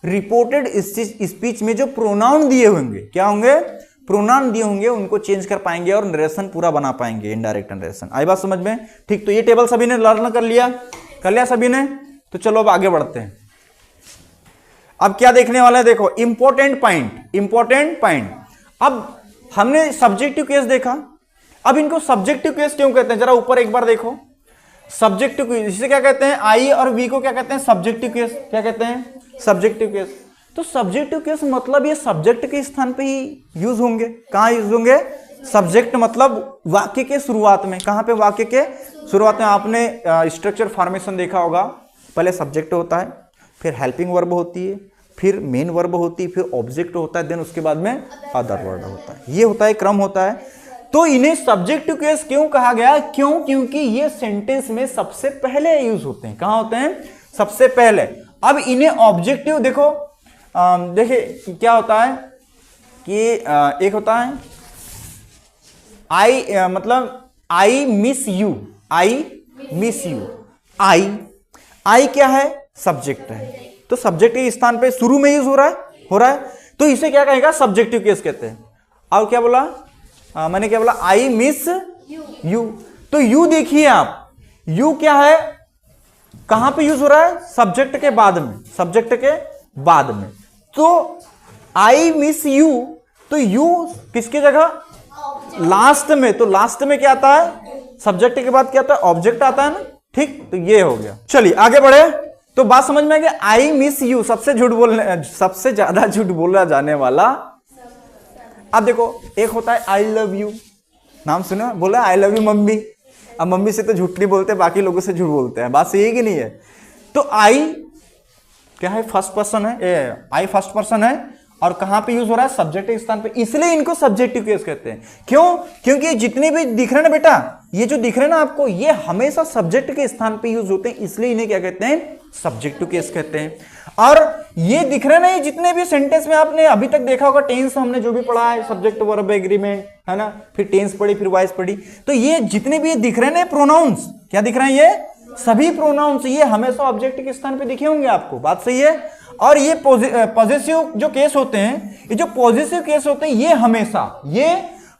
रिपोर्टेड स्पीच में जो प्रोनाउन दिए होंगे, क्या होंगे, प्रोनाउन दिए होंगे, उनको चेंज कर पाएंगे और नरेशन पूरा बना पाएंगे, इनडायरेक्ट नरेशन। आई बात समझ में? ठीक, तो ये टेबल सभी ने लर्न कर लिया सभी ने। तो चलो अब आगे बढ़ते हैं। अब क्या देखने वाला है, देखो इंपॉर्टेंट पॉइंट। अब हमने सब्जेक्टिव केस देखा, अब इनको सब्जेक्टिव केस क्यों कहते हैं, जरा ऊपर एक बार देखो। सब्जेक्टिव केस, इसे क्या कहते हैं, आई और वी को क्या कहते हैं, सब्जेक्टिव केस। क्या कहते हैं, सब्जेक्टिव केस। तो सब्जेक्टिव केस मतलब ये सब्जेक्ट के स्थान पे ही यूज होंगे। कहां यूज होंगे, सब्जेक्ट मतलब वाक्य के शुरुआत में। कहां पे, वाक्य के शुरुआत में। आपने स्ट्रक्चर फॉर्मेशन देखा होगा, पहले सब्जेक्ट होता है, फिर हेल्पिंग वर्ब होती है, फिर मेन वर्ब होती है, फिर ऑब्जेक्ट होता है, देन उसके बाद में अदर वर्ब होता है। ये होता है, क्रम होता है। तो इन्हें सब्जेक्टिव केस क्यों कहा गया, क्यों, क्योंकि ये सेंटेंस में सबसे पहले यूज होते हैं। कहां होते हैं, सबसे पहले। अब इन्हें ऑब्जेक्टिव देखो, देखिए क्या होता है कि एक होता है आई, मतलब आई मिस यू, आई क्या है, सब्जेक्ट है। तो सब्जेक्ट के स्थान पे शुरू में यूज हो रहा है, तो इसे क्या कहेगा, सब्जेक्टिव केस कहते हैं। और क्या बोला, मैंने क्या बोला, आई मिस यू। तो यू देखिए आप, यू क्या है, कहां पे यूज हो रहा है, सब्जेक्ट के बाद में, तो आई मिस यू, तो यू किसकी जगह, लास्ट में। तो लास्ट में क्या आता है, सब्जेक्ट के बाद क्या आता है, ऑब्जेक्ट आता है ना। ठीक, तो ये हो गया। चलिए आगे बढ़े। तो बात समझ में आ गया, आई मिस यू सबसे ज्यादा झूठ बोला जाने वाला। अब देखो, एक होता है आई लव यू, नाम सुना, बोला आई लव यू मम्मी। अब मम्मी से तो झूठ नहीं बोलते, बाकी लोगों से झूठ बोलते हैं, बात सही है कि नहीं है। तो आई क्या है, फर्स्ट पर्सन है, आई फर्स्ट पर्सन है, और कहां पे यूज हो रहा है, सब्जेक्ट के स्थान पे, इसलिए इनको सब्जेक्टिव केस कहते हैं। क्यों, क्योंकि जितने भी दिख रहे ना बेटा, ये जो दिख रहे ना आपको, ये हमेशा सब्जेक्ट के स्थान पे यूज होते हैं, इसलिए इन्हें क्या कहते हैं, सब्जेक्टिव केस कहते हैं। और ये दिख रहे ना, ये जितने भी सेंटेंस में आपने अभी तक देखा होगा, टेंस हमने जो भी पढ़ा है, सब्जेक्ट वर्ब एग्रीमेंट है ना, फिर टेंस पढ़ी, फिर वॉइस पढ़ी, तो ये जितने भी दिख रहे हैं प्रोनाउंस, क्या दिख रहे हैं, ये सभी प्रोनाउंस, ये हमेशा ऑब्जेक्ट के स्थान पे दिखे होंगे आपको, बात सही है। और ये पॉजिटिव जो केस होते हैं, ये जो पॉजिटिव केस होते हैं, ये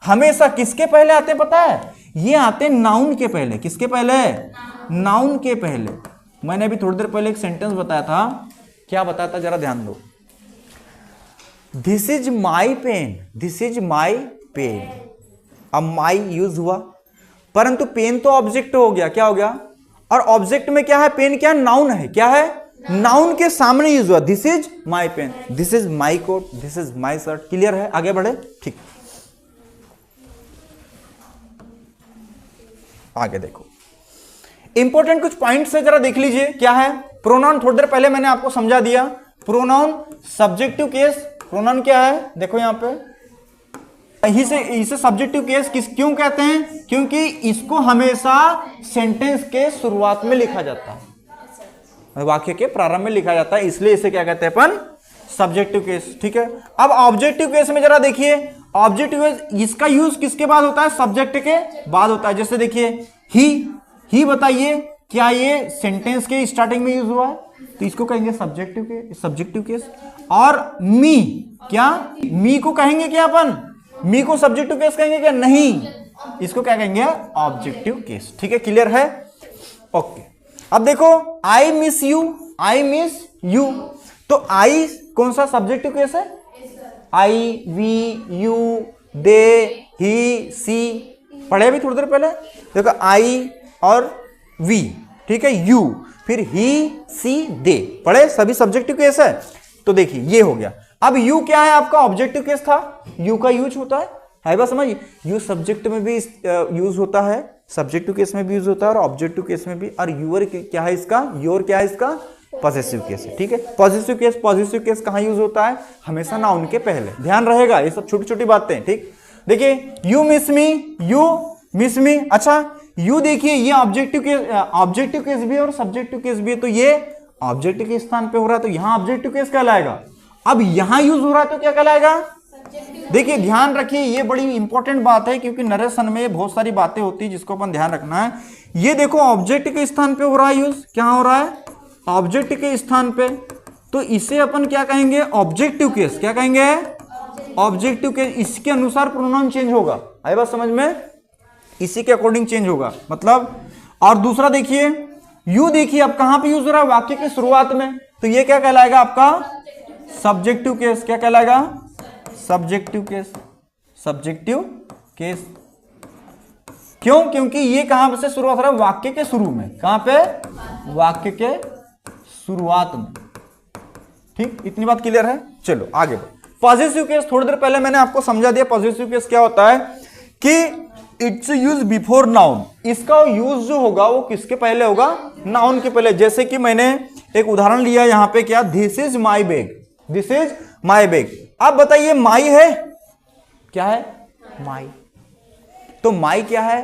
हमेशा किसके पहले आते हैं पता है, ये आते हैं नाउन के पहले। किसके पहले, नाउन के पहले। मैंने अभी थोड़ी देर पहले एक सेंटेंस बताया था, क्या बताया था, जरा ध्यान दो। दिस इज माई पेन, अब माई यूज हुआ, परंतु पेन तो ऑब्जेक्ट हो गया, क्या हो गया, और ऑब्जेक्ट में क्या है, पेन क्या है, नाउन है, क्या है, नाउन के सामने यूज हुआ। This is my pen, this is my coat, this is my shirt. Clear है, आगे बढ़े। ठीक, आगे देखो, इंपॉर्टेंट कुछ पॉइंट्स है, जरा देख लीजिए क्या है। प्रोनाउन थोड़ी देर पहले मैंने आपको समझा दिया। प्रोनाउन सब्जेक्टिव केस, प्रोनाउन क्या है, देखो यहां पे, इसे सब्जेक्टिव केस क्यों कहते हैं, क्योंकि इसको हमेशा सेंटेंस के शुरुआत में लिखा जाता है, वाक्य के प्रारंभ में लिखा जाता है, इसलिए इसे क्या कहते हैं अपन, सब्जेक्टिव केस। ठीक है, अब ऑब्जेक्टिव केस में जरा देखिए, ऑब्जेक्टिव केस इसका यूज किसके बाद होता है, सब्जेक्ट के बाद होता है। जैसे देखिए, ही बताइए, क्या ये सेंटेंस के स्टार्टिंग में यूज हुआ है, तो इसको कहेंगे सब्जेक्टिव केस। और मी, क्या मी को कहेंगे क्या अपन, मी को सब्जेक्टिव केस कहेंगे क्या, नहीं, इसको क्या कहेंगे, ऑब्जेक्टिव केस। ठीक है, क्लियर है, ओके। अब देखो, आई मिस यू, तो आई कौन सा सब्जेक्टिव केस है, आई, वी, यू, दे, ही, सी, पढ़े अभी थोड़ी देर पहले। देखो आई और वी, ठीक है, यू, फिर ही, सी, दे, पढ़े, सभी सब्जेक्टिव केस है। तो देखिए ये हो गया। अब यू क्या है, आपका ऑब्जेक्टिव केस था, यू का यूज होता है बस समझिए, यू सब्जेक्ट में भी यूज होता है, सब्जेक्टिव केस में भी यूज होता है, और ऑब्जेक्टिव केस में भी। और यूर क्या है इसका, योर क्या है इसका, पॉसेसिव केस है। ठीक है, पॉसेसिव केस कहां यूज होता है, हमेशा नाउन के पहले। ध्यान रहेगा, ये सब छोटी छोटी बातें। ठीक, देखिए, यू मिस मी, अच्छा यू देखिए, ये ऑब्जेक्टिव केस भी है और सब्जेक्टिव केस भी है, तो ये ऑब्जेक्टिव के स्थान पे हो रहा है, तो यहां ऑब्जेक्टिव केस कहलाएगा। अब यहां यूज हो रहा है तो क्या कहलाएगा, देखिए ध्यान रखिए, ये बड़ी इंपॉर्टेंट बात है, क्योंकि नरेशन में बहुत सारी बातें होती है जिसको अपन ध्यान रखना है। ये देखो, ऑब्जेक्ट के स्थान पे हो रहा है यूज, क्या हो रहा है, ऑब्जेक्ट के स्थान पे, तो इसे अपन क्या कहेंगे, ऑब्जेक्टिव केस। क्या कहेंगे, ऑब्जेक्टिव केस। इसके अनुसार प्रोनाउन चेंज होगा। आई बात समझ में, इसी के अकॉर्डिंग चेंज होगा मतलब। और दूसरा देखिए, यू देखिए अब कहां पे यूज हो रहा है, वाक्य की शुरुआत में, तो ये क्या कहलाएगा आपका सब्जेक्टिव केस। क्या कहलाएगा, सब्जेक्टिव केस। सब्जेक्टिव केस क्यों, क्योंकि ये कहां से शुरुआत हो रहा है, वाक्य के शुरू में। कहां पे, वाक्य के शुरुआत में। ठीक, इतनी बात क्लियर है। चलो आगे पॉजिटिव केस। थोड़ी देर पहले मैंने आपको समझा दिया पॉजिटिव केस क्या होता है, कि इट्स यूज बिफोर नाउन। इसका यूज जो होगा वो किसके पहले होगा, नाउन के पहले। जैसे कि मैंने एक उदाहरण लिया यहां पे, क्या, this is my bag, this is my bag. अब बताइए माई है, क्या है, माई। तो माई क्या है,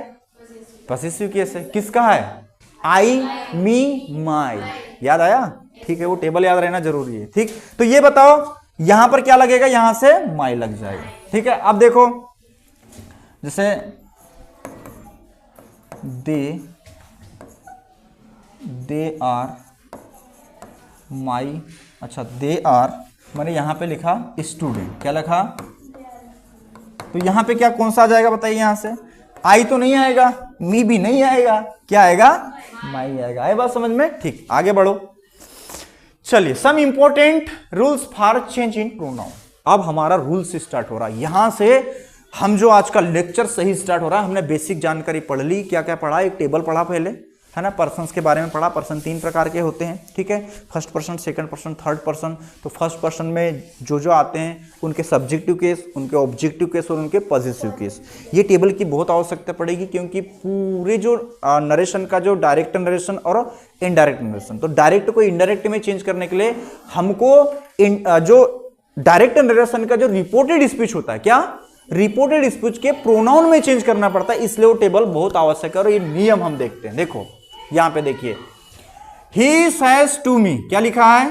पॉसेसिव केस है। किसका है, आई, मी, माई। याद आया, ठीक है, वो टेबल याद रहना जरूरी है। ठीक, तो ये बताओ यहां पर क्या लगेगा, यहां से माई लग जाएगा। ठीक है, अब देखो जैसे दे आर माई, अच्छा दे आर, मैंने यहां पे लिखा स्टूडेंट। क्या लिखा, तो यहां पे क्या कौन सा आ जाएगा बताइए, यहां से आई तो नहीं आएगा, मी भी नहीं आएगा, क्या आएगा, माई आएगा। आए बात समझ में। ठीक, आगे बढ़ो। चलिए, some important rules for change in pronoun. अब हमारा रूल्स स्टार्ट हो रहा है। यहां से हम जो आज का लेक्चर सही स्टार्ट हो रहा है, हमने बेसिक जानकारी पढ़ ली। क्या क्या पढ़ा, एक टेबल पढ़ा पहले, है ना, पर्सन्स के बारे में पढ़ा। पर्सन 3 प्रकार के होते हैं। ठीक है, first person, second person, third person. तो फर्स्ट पर्सन में जो आते हैं उनके सब्जेक्टिव केस, उनके ऑब्जेक्टिव केस और उनके पॉजिटिव केस। ये टेबल की बहुत आवश्यकता पड़ेगी, क्योंकि पूरे जो नरेशन का जो डायरेक्ट नरेशन और इनडायरेक्ट नरेशन, तो डायरेक्ट को इनडायरेक्ट में चेंज करने के लिए हमको जो डायरेक्ट नरेशन का जो रिपोर्टेड स्पीच होता है, क्या, रिपोर्टेड स्पीच के प्रोनाउन में चेंज करना पड़ता है। इसलिए वो टेबल बहुत आवश्यक है और ये नियम हम देखते हैं। देखो यहां पे देखिए, ही सेज टू मी, क्या लिखा है,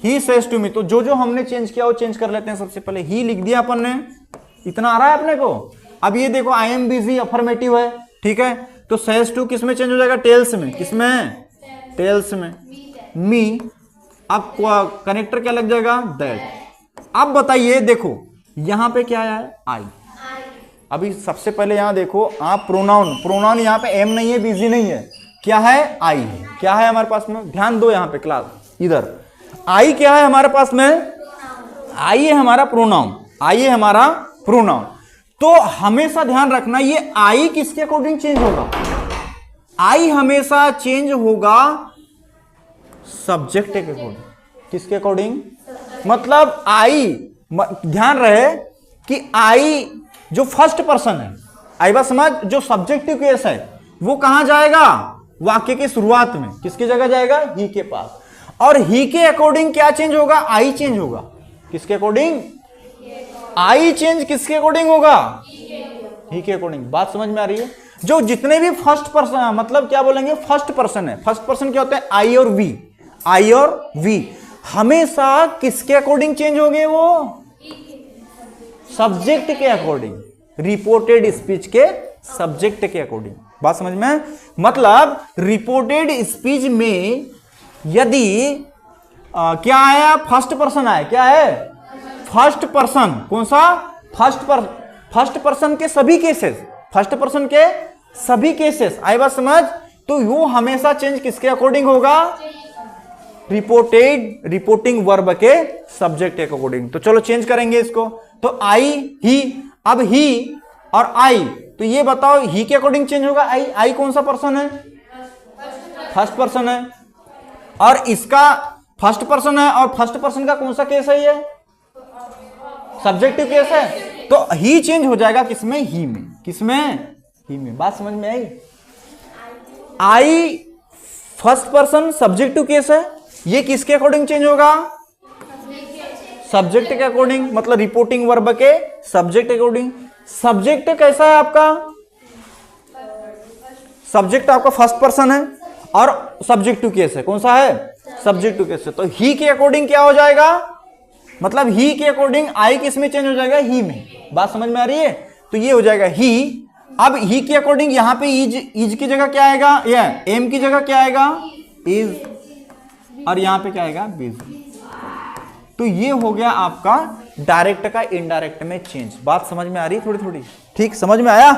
ही सेज टू मी। तो जो हमने चेंज किया वो चेंज कर लेते हैं। सबसे पहले ही लिख दिया अपन ने, इतना आ रहा है अपने को। अब ये देखो आई एम बिजी अफर्मेटिव है, ठीक है, तो सेज टू किस में चेंज हो जाएगा, टेल्स में। किसमें, टेल्स में। मी, अब कनेक्टर क्या लग जाएगा, दैट। अब बताइए, देखो यहां पे क्या है, आई। अभी सबसे पहले यहां देखो, आप प्रोनाउन यहां पे एम नहीं है, बिजी नहीं है, क्या है, आई है। क्या है हमारे पास में, ध्यान दो यहां पे क्लास, इधर आई क्या है हमारे पास में, आई है हमारा प्रोनाउन, आई है हमारा प्रोनाउन। तो हमेशा ध्यान रखना, ये आई किसके अकॉर्डिंग चेंज होगा, आई हमेशा चेंज होगा सब्जेक्ट के अकॉर्डिंग। किसके अकॉर्डिंग, मतलब आई, ध्यान रहे कि आई जो फर्स्ट पर्सन है, आई बात समझ, जो सब्जेक्टिव केस है वो कहां जाएगा, वाक्य की शुरुआत में। किसकी जगह जाएगा, ही के पास। और ही के अकॉर्डिंग क्या चेंज होगा, आई चेंज होगा। किसके अकॉर्डिंग, आई चेंज किसके अकॉर्डिंग होगा, ही के अकॉर्डिंग। बात समझ में आ रही है। जो जितने भी फर्स्ट पर्सन, मतलब क्या बोलेंगे, फर्स्ट पर्सन है, फर्स्ट पर्सन क्या होता है, आई और वी, आई और वी हमेशा किसके अकॉर्डिंग चेंज होंगे, वो सब्जेक्ट के अकॉर्डिंग, रिपोर्टेड स्पीच के सब्जेक्ट के अकॉर्डिंग। बात समझ में, मतलब रिपोर्टेड स्पीच में यदि क्या आया, फर्स्ट पर्सन आया, क्या है, फर्स्ट पर्सन। कौन सा, फर्स्ट पर्सन के सभी केसेस, फर्स्ट पर्सन के सभी केसेस, आई बात समझ। तो वो हमेशा चेंज किसके अकॉर्डिंग होगा, रिपोर्टिंग वर्ब के सब्जेक्ट के अकॉर्डिंग। तो चलो चेंज करेंगे इसको। तो आई, ही, अब ही और आई, तो ये बताओ ही के अकॉर्डिंग चेंज होगा आई। आई कौन सा पर्सन है, फर्स्ट पर्सन है, और इसका फर्स्ट पर्सन है, और फर्स्ट पर्सन का कौन सा केस है, ये सब्जेक्टिव केस है। तो ही चेंज हो जाएगा किसमें, ही में। किसमें, ही में। बात समझ में आई। आई फर्स्ट पर्सन सब्जेक्टिव केस है, ये किसके अकॉर्डिंग चेंज होगा, सब्जेक्ट के अकॉर्डिंग, मतलब रिपोर्टिंग वर्ब के सब्जेक्ट के अकॉर्डिंग। सब्जेक्ट कैसा है आपका, सब्जेक्ट आपका फर्स्ट पर्सन है और सब्जेक्टिव केस है। कौन सा है, सब्जेक्टिव केस है। तो ही के अकॉर्डिंग क्या हो जाएगा, मतलब ही के अकॉर्डिंग आई किस में चेंज हो जाएगा, ही में। बात समझ में आ रही है। तो ये हो जाएगा ही। अब ही के अकॉर्डिंग यहां पे इज की जगह क्या आएगा, या एम की जगह क्या आएगा, इज, और यहां पे क्या आएगा, बिज। तो ये हो गया आपका डायरेक्ट का इनडायरेक्ट में चेंज। बात समझ में आ रही है थोड़ी थोड़ी? ठीक, समझ में आया?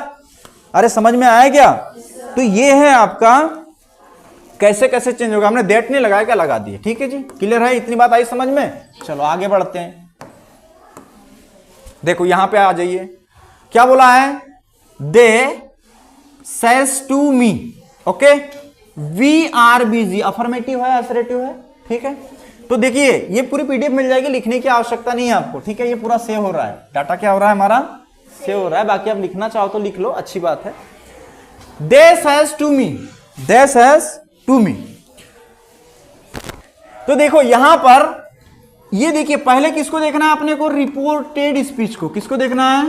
अरे समझ में आया क्या? तो ये है आपका कैसे कैसे चेंज होगा। हमने दैट नहीं लगाया, क्या लगा दिए। ठीक है जी, क्लियर है? इतनी बात आई समझ में? चलो आगे बढ़ते हैं। देखो यहां पे आ जाइए, क्या बोला है? They says to me, okay, we are busy, affirmative है, असरेटिव है, ठीक है। तो देखिए ये पूरी पीडीएफ मिल जाएगी, लिखने की आवश्यकता नहीं है आपको, ठीक है। ये पूरा सेव हो रहा है, डाटा क्या हो रहा है हमारा? सेव हो रहा है। बाकी आप लिखना चाहो तो लिख लो, अच्छी बात है। They says to me, they says to me. तो देखो यहां पर ये देखिए, पहले किसको देखना है अपने को? रिपोर्टेड स्पीच को। किसको देखना है?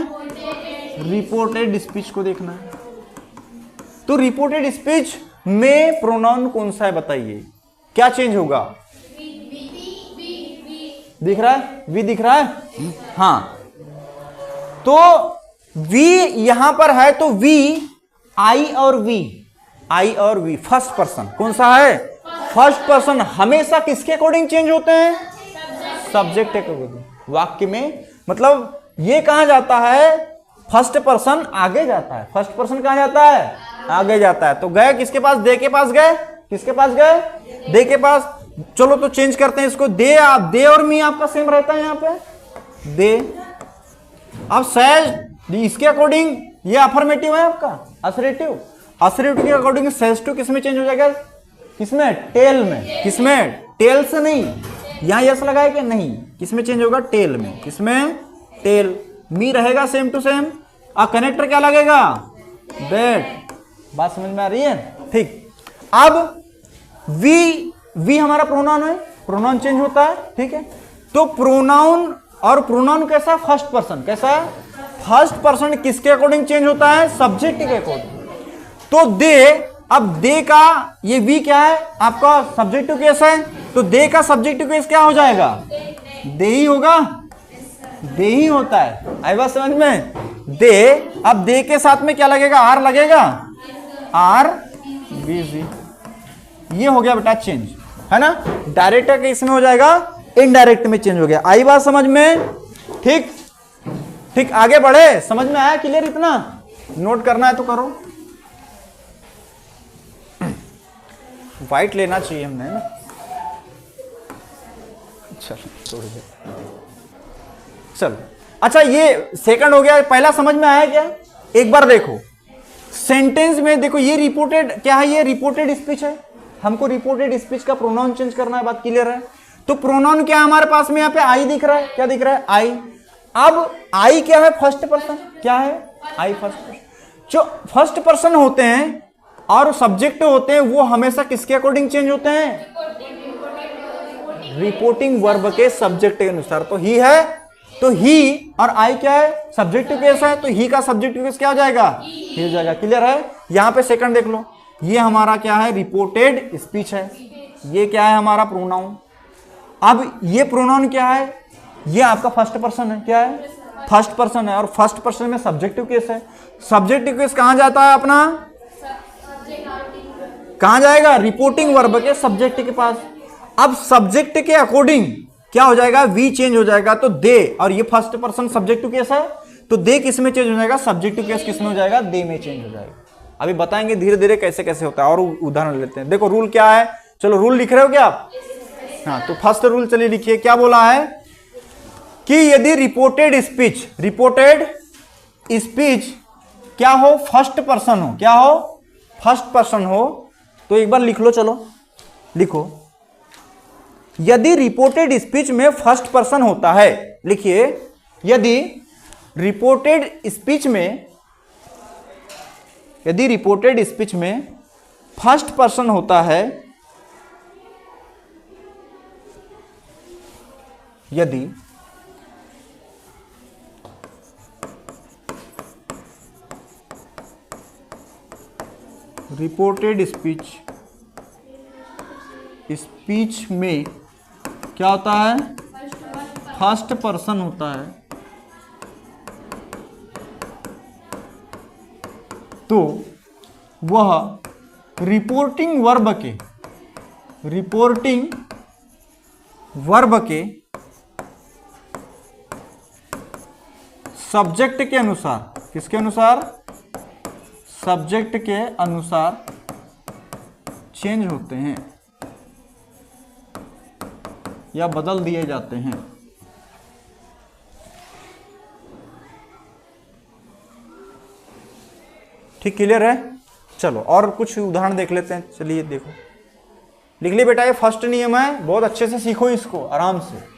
रिपोर्टेड स्पीच को देखना है। तो रिपोर्टेड स्पीच में प्रोनाउन कौन सा है बताइए, क्या चेंज होगा? दिख रहा है? वी दिख रहा है? हाँ, तो वी यहां पर है, तो वी, आई और वी, आई और वी फर्स्ट पर्सन कौन सा है? फर्स्ट पर्सन हमेशा किसके अकॉर्डिंग चेंज होते हैं? सब्जेक्ट के अकॉर्डिंग। वाक्य में मतलब ये कहां जाता है? फर्स्ट पर्सन आगे जाता है। फर्स्ट पर्सन कहां जाता है? आगे जाता है। तो गए किसके पास? दे के पास गए। किसके पास गए? दे के पास। चलो तो चेंज करते हैं इसको। दे, आप दे और मी आपका सेम रहता है यहां पे, दे। अब सेज इसके अकॉर्डिंग ये अफर्मेटिव है आपका, असरेटिव। असरेटिव के अकॉर्डिंग सेज टू किसमें चेंज हो जाएगा? किसमें? टेल में। किसमें? टेल से नहीं, यहां यस लगाया क्या? नहीं, किसमें चेंज होगा? टेल में। किसमें? टेल। मी रहेगा सेम टू सेम, और कनेक्टर क्या लगेगा? दैट। बात समझ में आ रही है? ठीक। अब वी हमारा प्रोनाउन है, प्रोनाउन चेंज होता है, ठीक है। तो प्रोनाउन, और प्रोनाउन कैसा? First person. कैसा है? फर्स्ट पर्सन किसके अकॉर्डिंग चेंज होता है? सब्जेक्ट के अकॉर्डिंग। तो दे, अब दे का ये वी क्या है आपका? सब्जेक्टिव केस है, तो दे का सब्जेक्टिव केस क्या हो जाएगा? दे ही होगा, दे ही होता है। आई बात समझ में? दे, अब दे के साथ में क्या लगेगा? आर लगेगा, आर बिजी। ये हो गया बेटा चेंज, है ना। डायरेक्ट के इसमें हो जाएगा, इनडायरेक्ट में चेंज हो गया। आई बात समझ में? ठीक ठीक, आगे बढ़े। समझ में आया? क्लियर? इतना नोट करना है तो करो। व्हाइट लेना चाहिए हमने ना। चलो अच्छा, ये सेकंड हो गया। पहला समझ में आया क्या? एक बार देखो सेंटेंस में, देखो ये रिपोर्टेड क्या है? ये रिपोर्टेड स्पीच है। हमको रिपोर्टेड स्पीच का प्रोनाउन चेंज करना है। बात क्लियर है? तो प्रोनाउन क्या है हमारे पास में? यहाँ पे आई दिख रहा है। क्या दिख रहा है? आई। अब आई क्या है? First person. क्या है? आई फर्स्ट पर्सन। जो फर्स्ट पर्सन होते हैं और सब्जेक्ट होते हैं, वो हमेशा किसके अकॉर्डिंग चेंज होते हैं? रिपोर्टिंग वर्ब के सब्जेक्ट के अनुसार। तो ही है, तो ही और आई क्या है? सब्जेक्टिव केस है, तो ही का सब्जेक्टिव केस क्या हो जाएगा? ही हो जाएगा। क्लियर है? यहां पे सेकंड देख लो, ये हमारा क्या है? रिपोर्टेड स्पीच है। ये क्या है? हमारा प्रोनाउन। अब ये प्रोनाउन क्या है? ये आपका फर्स्ट पर्सन है। क्या है? फर्स्ट पर्सन है, और फर्स्ट पर्सन में सब्जेक्टिव केस है। सब्जेक्टिव केस कहां जाता है अपना? कहां जाएगा? रिपोर्टिंग वर्ब के सब्जेक्ट के पास। अब सब्जेक्ट के अकॉर्डिंग क्या हो जाएगा? वी चेंज हो जाएगा। तो दे, और ये फर्स्ट पर्सन सब्जेक्टिव केस है, तो दे किस में चेंज हो जाएगा? सब्जेक्टिव केस किस में हो जाएगा? दे में चेंज हो जाएगा। अभी बताएंगे धीरे धीरे कैसे कैसे होता है, और उदाहरण लेते हैं। देखो रूल क्या है, चलो रूल लिख रहे हो क्या आप? हाँ, तो फर्स्ट रूल चलिए लिखिए। क्या बोला है कि यदि रिपोर्टेड स्पीच क्या हो? फर्स्ट पर्सन हो। क्या हो? फर्स्ट पर्सन हो। तो एक बार लिख लो, चलो लिखो। यदि रिपोर्टेड स्पीच में फर्स्ट पर्सन होता है, लिखिए, यदि रिपोर्टेड स्पीच में फर्स्ट पर्सन होता है, यदि रिपोर्टेड स्पीच में क्या होता है? फर्स्ट पर्सन होता है, तो वह रिपोर्टिंग वर्ब के सब्जेक्ट के अनुसार, किसके अनुसार? सब्जेक्ट के अनुसार चेंज होते हैं या बदल दिए जाते हैं। ठीक, क्लियर है? चलो और कुछ उदाहरण देख लेते हैं। चलिए देखो, लिख ली बेटा, ये फर्स्ट नियम है, बहुत अच्छे से सीखो इसको आराम से।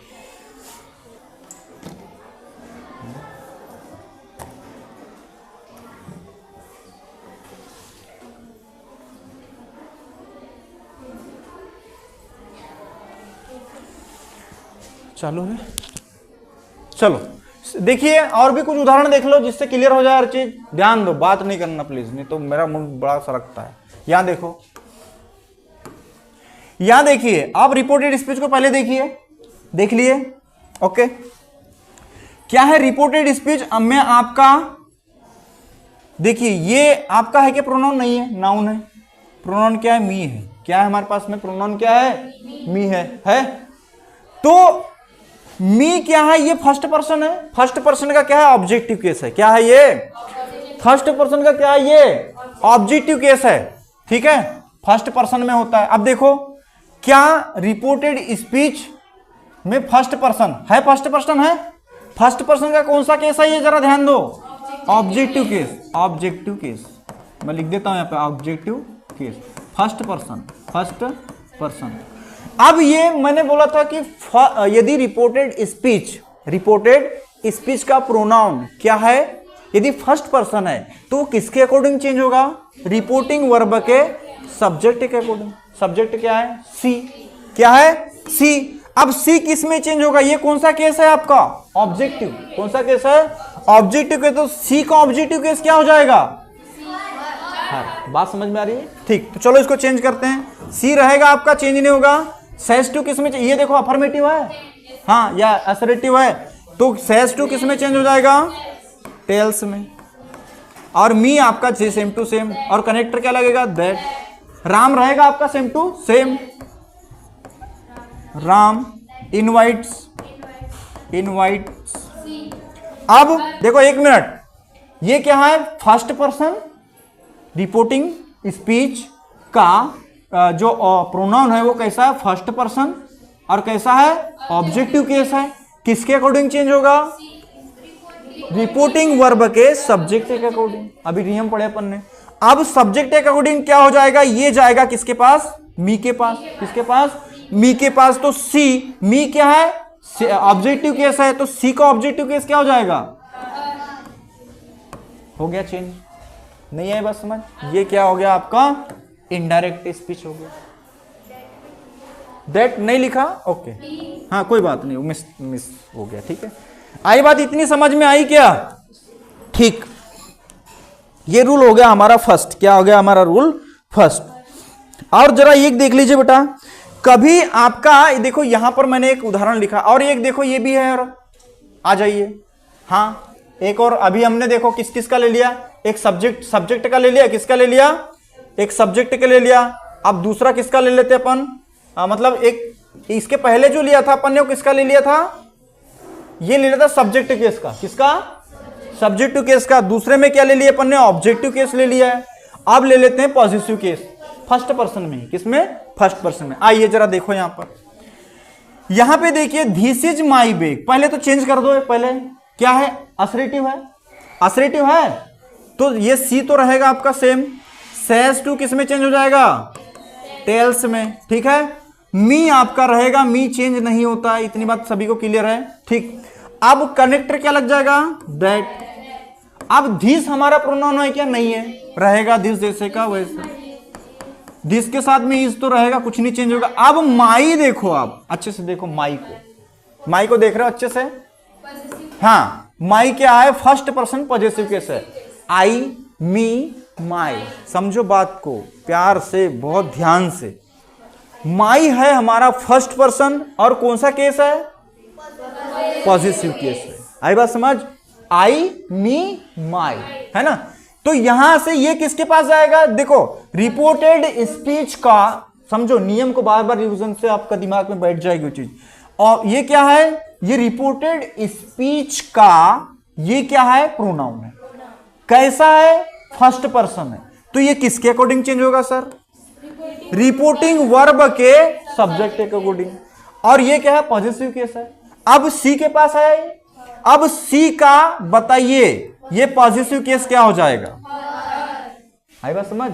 चालू है? चलो देखिए और भी कुछ उदाहरण देख लो जिससे क्लियर हो जाए हर चीज। ध्यान दो, बात नहीं करना प्लीज, नहीं तो मेरा मूड बड़ा सरकता है। यहां देखो, यहां देखिए, आप रिपोर्टेड स्पीच को पहले देखिए, देख लिए? ओके, क्या है रिपोर्टेड स्पीच? अब मैं आपका देखिए, ये आपका है कि प्रोनाउन? नहीं है, नाउन है। प्रोनाउन क्या है? मी है। क्या है हमारे पास में? प्रोनाउन क्या है? मी है? तो मी क्या है? ये फर्स्ट पर्सन है। फर्स्ट पर्सन का क्या है? ऑब्जेक्टिव केस है। क्या है ये? फर्स्ट पर्सन का क्या है? ये ऑब्जेक्टिव केस है। ठीक है, फर्स्ट पर्सन में होता है। अब देखो, क्या रिपोर्टेड स्पीच में फर्स्ट पर्सन है? फर्स्ट पर्सन है। फर्स्ट पर्सन का कौन सा केस है? ये जरा ध्यान दो, ऑब्जेक्टिव केस। ऑब्जेक्टिव केस मैं लिख देता हूं यहां पे, objective case, first person, first person. अब ये मैंने बोला था कि यदि रिपोर्टेड स्पीच का प्रोनाउन क्या है? यदि फर्स्ट पर्सन है तो किसके अकॉर्डिंग चेंज होगा? रिपोर्टिंग वर्ब के सब्जेक्ट के अकॉर्डिंग। सब्जेक्ट क्या है? सी। क्या है? सी। अब सी किस में चेंज होगा? ये कौन सा केस है आपका? ऑब्जेक्टिव। कौन सा केस है? Objective case. तो सी का ऑब्जेक्टिव केस क्या हो जाएगा? हाँ, बात समझ में आ रही है? ठीक, तो चलो इसको चेंज करते हैं। सी रहेगा आपका, चेंज नहीं होगा। सेज टू किस में? ये देखो, अफर्मेटिव है, हाँ, या असर्टिव है, तो सेज टू किस में चेंज हो जाएगा? टेल्स में। और मी आपका सेम टू सेम, और कनेक्टर क्या लगेगा? दैट। राम रहेगा आपका same to same, Ram. Invites, invites. अब देखो एक मिनट, ये क्या है? फर्स्ट पर्सन रिपोर्टिंग स्पीच का जो प्रोनाउन है वो कैसा है? First person. और कैसा है? ऑब्जेक्टिव केस है। किसके अकॉर्डिंग चेंज होगा? रिपोर्टिंग वर्ब के सब्जेक्ट के अकॉर्डिंग। अभी नियम पढ़े अपन ने। अब सब्जेक्ट के अकॉर्डिंग क्या हो जाएगा? ये जाएगा किसके पास? मी के पास। किसके पास? मी के पास। तो सी, मी क्या है? ऑब्जेक्टिव केस है, तो सी का ऑब्जेक्टिव केस क्या हो जाएगा? हो गया चेंज? नहीं है बस समझ? ये क्या हो गया आपका? इनडायरेक्ट स्पीच हो गया। दैट नहीं लिखा? ओके, हाँ कोई बात नहीं, मिस हो गया। ठीक है, आई बात इतनी समझ में आई क्या? ठीक, ये रूल हो गया हमारा फर्स्ट। क्या हो गया हमारा रूल? फर्स्ट। और जरा एक देख लीजिए बेटा, कभी आपका देखो यहां पर मैंने एक उदाहरण लिखा, और एक देखो ये भी है, और आ जाइए। हाँ, एक और अभी हमने देखो किस किस का ले लिया? एक सब्जेक्ट का ले लिया। किसका ले लिया? एक सब्जेक्ट का ले लिया। अब दूसरा किसका ले लेते अपन? मतलब एक इसके पहले जो लिया था अपन ने, वो किसका ले लिया था? ये ले लिया था सब्जेक्ट केस का। किसका? सब्जेक्टिव केस का। दूसरे में क्या ले लिया अपन ने? ऑब्जेक्टिव केस ले लिया है। अब ले लेते हैं पॉजिटिव केस, फर्स्ट पर्सन में। किसमें? फर्स्ट पर्सन में। आइए जरा देखो यहां पर, यहां पे देखिए, दिस इज माई बैग। पहले तो चेंज कर दो, पहले क्या है? असरेटिव है। असरेटिव है तो ये सी तो रहेगा आपका सेम। सेज टू किस में चेंज हो जाएगा? टेल्स में। ठीक है, मी आपका रहेगा, मी चेंज नहीं होता है, इतनी बात सभी को क्लियर है? ठीक, अब कनेक्टर क्या लग जाएगा? दैट। अब दिस हमारा प्रोनाउन है क्या? नहीं है, रहेगा दिस जैसे का वैसे। दिस के साथ में इज तो रहेगा, कुछ नहीं चेंज होगा। अब माई देखो, आप अच्छे से देखो माई को, माई को देख रहे हो अच्छे से? हाँ, माई क्या है? फर्स्ट पर्सन पॉजिटिव केस है। आई, मी, माई। समझो बात को प्यार से, बहुत ध्यान से। माई है हमारा फर्स्ट पर्सन, और कौन सा केस है? पॉजिटिव केस है। आई बात समझ? आई, मी, माई, है ना? तो यहां से ये किसके पास जाएगा? देखो, रिपोर्टेड स्पीच का, समझो नियम को बार बार रिवीजन से आपका दिमाग में बैठ जाएगी वो चीज। और ये क्या है? ये रिपोर्टेड स्पीच का ये क्या है? प्रोनाउन है। कैसा है? फर्स्ट पर्सन है। तो ये किसके अकॉर्डिंग चेंज होगा सर? रिपोर्टिंग वर्ब के सब्जेक्ट के अकॉर्डिंग। और ये क्या है? पॉजिटिव केस है। अब सी के पास है, अब सी का बताइए ये पॉजिटिव केस क्या हो जाएगा? आई बात समझ?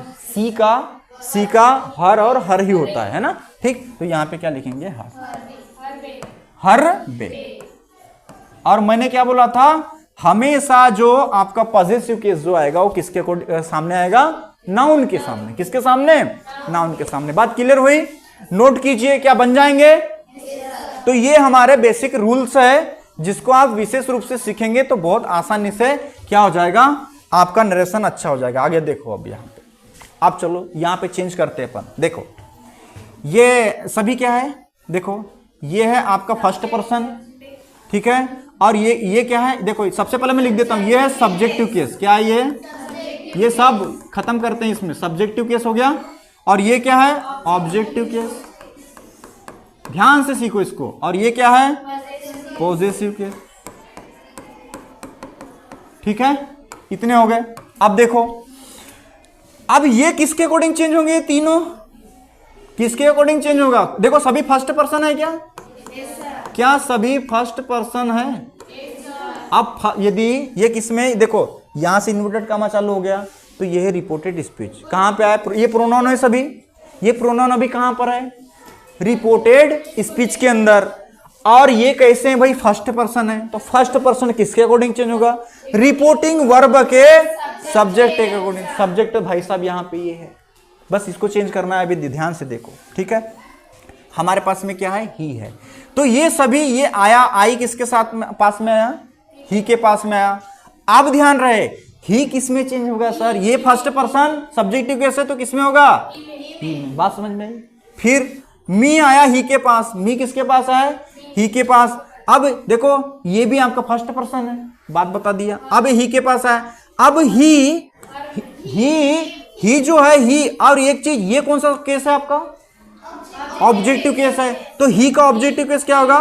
सी का हर और हर ही होता है ना, ठीक। तो यहां पे क्या लिखेंगे? हर बे। और मैंने क्या बोला था? हमेशा जो आपका पॉजिटिव केस जो आएगा वो किसके सामने आएगा? नाउन के सामने। किसके सामने? नाउन के सामने। बात क्लियर हुई? नोट कीजिए, क्या बन जाएंगे? तो ये हमारे बेसिक रूल्स है, जिसको आप विशेष रूप से सीखेंगे तो बहुत आसानी से क्या हो जाएगा? आपका नरेशन अच्छा हो जाएगा। आगे देखो, अब यहाँ पे आप चलो यहाँ पे चेंज करते हैं अपन। देखो ये सभी क्या है? देखो ये है आपका फर्स्ट पर्सन, ठीक है। और ये क्या है? देखो सबसे पहले मैं लिख देता हूं, ये है सब्जेक्टिव केस। क्या है ये सब खत्म करते हैं इसमें। सब्जेक्टिव केस हो गया। और ये क्या है? Objective case. ध्यान से सीखो इसको। और ये क्या है? पॉजेसिव केस, ठीक है। इतने हो गए। अब देखो, अब ये किसके अकॉर्डिंग चेंज होंगे? ये तीनों किसके अकॉर्डिंग चेंज होगा? देखो सभी फर्स्ट पर्सन है क्या? क्या सभी फर्स्ट पर्सन है? अब यदि ये किसमें, देखो यहां से इन्वर्टेड कॉमा चालू हो गया तो ये है रिपोर्टेड स्पीच। कहां पे आया? ये प्रोनाउन है सभी। ये प्रोनाउन अभी कहां पर है? रिपोर्टेड स्पीच के अंदर। और ये कैसे हैं भाई? फर्स्ट पर्सन है। तो फर्स्ट पर्सन किसके अकॉर्डिंग चेंज होगा? रिपोर्टिंग वर्ब के सब्जेक्ट के अकॉर्डिंग। सब्जेक्ट भाई साहब यहाँ पे ये है, बस इसको चेंज करना है। अभी ध्यान से देखो, ठीक है। हमारे पास में क्या है? ही है। तो ये सभी ये आया, आई किसके साथ में पास में आया? ही के पास में आया। अब ध्यान रहे, ही किस में चेंज होगा सर? ये फर्स्ट पर्सन सब्जेक्टिव केस है तो किसमें होगा? ही में। बात समझ में आई? फिर मी आया ही के पास। मी किसके पास आया? ही के पास। अब देखो ये भी आपका फर्स्ट पर्सन है, बात बता दिया। अब ही के पास आया। अब ही जो है ही, और एक चीज, ये कौन सा केस है आपका? ऑब्जेक्टिव केस है। तो ही का ऑब्जेक्टिव केस क्या होगा?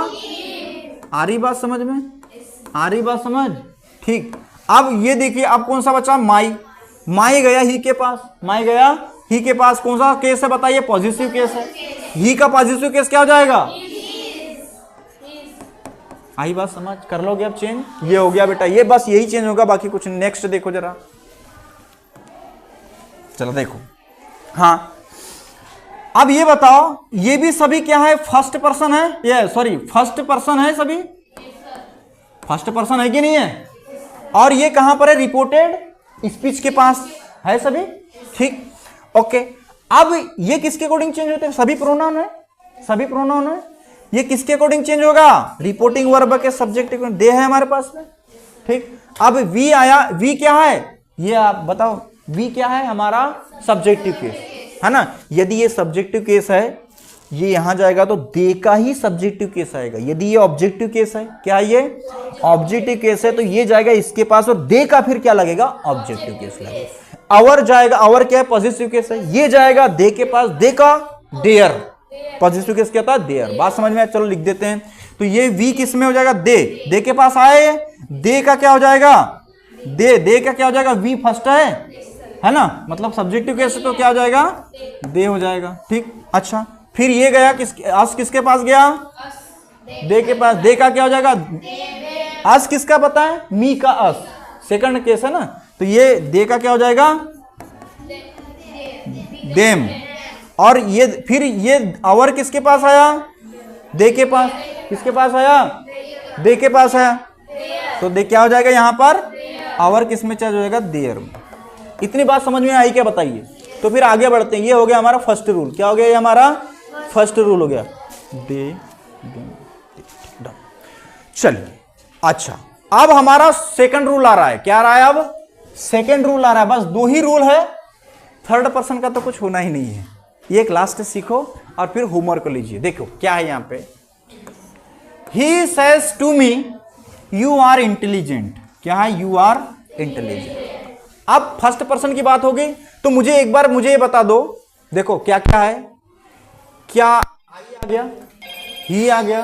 आ रही बात समझ में? आ रही बात समझ? ठीक। अब ये देखिए, अब कौन सा बचा? माई। माई गया ही के पास। माई गया ही के पास। कौन सा केस है बताइए? पॉजिटिव केस है। ही का पॉजिटिव केस क्या हो जाएगा? आई बात समझ? कर लोगे अब चेंज? ये हो गया बेटा, ये बस यही चेंज होगा, बाकी कुछ। नेक्स्ट देखो जरा, चलो देखो। हाँ, अब ये बताओ, ये भी सभी क्या है? फर्स्ट पर्सन है। ये सॉरी, फर्स्ट पर्सन है सभी। फर्स्ट पर्सन है कि नहीं है? और ये कहां पर है? रिपोर्टेड स्पीच के पास है सभी, ठीक। ओके। अब ये किसके अकॉर्डिंग चेंज होते हैं? सभी प्रोनाउन है। सभी प्रोनाउन है। ये किसके अकॉर्डिंग चेंज होगा? रिपोर्टिंग वर्ब के सब्जेक्ट के। दे है हमारे पास में, ठीक। अब वी आया। वी क्या है? ये आप बताओ, वी क्या है? हमारा सब्जेक्टिव केस है ना। यदि ये सब्जेक्टिव केस है, ये यहां जाएगा तो दे का ही सब्जेक्टिव केस आएगा। यदि ये ऑब्जेक्टिव केस है, क्या ये ऑब्जेक्टिव केस है, तो ये जाएगा इसके पास, और दे का फिर क्या लगेगा? ऑब्जेक्टिव केस लगेगा। आवर जाएगा, आवर क्या है? पॉजिटिव केस है। ये जाएगा दे के पास, दे का देयर। पॉजिटिव केस क्या था? देयर। बात समझ में? चलो लिख देते हैं। तो ये वी किस में हो जाएगा? दे। दे के पास आए, दे का क्या हो जाएगा? दे का क्या हो जाएगा? वी फर्स्ट है ना, मतलब सब्जेक्टिव केस तो क्या हो जाएगा? दे हो जाएगा, ठीक। अच्छा, फिर ये गया अस किसके पास गया? दे के पास। दे का क्या हो जाएगा? अस किसका पता है? मी का अस, सेकंड केस है ना। तो ये दे का क्या हो जाएगा? देम। और ये फिर ये आवर किसके पास आया? दे के पास। किसके पास आया? दे के पास आया। तो दे क्या हो जाएगा यहाँ पर? आवर किस में चेंज हो जाएगा? देयर में। इतनी बात समझ में आई क्या? बताइए। तो फिर आगे बढ़ते हैं। ये हो गया हमारा फर्स्ट रूल। क्या हो गया? ये हमारा फर्स्ट रूल हो गया। दे, चलिए। अच्छा, अब हमारा सेकंड रूल आ रहा है। क्या आ रहा है? अब सेकंड रूल आ रहा है। बस दो ही रूल है, थर्ड पर्सन का तो कुछ होना ही नहीं है। ये एक लास्ट सीखो और फिर होमवर्क लीजिए। देखो क्या है यहाँ पे। He says to me you are intelligent. क्या है? You are intelligent. अब फर्स्ट पर्सन की बात होगी तो मुझे एक बार मुझे ये बता दो। देखो क्या क्या है? क्या आई आ गया, ही आ गया,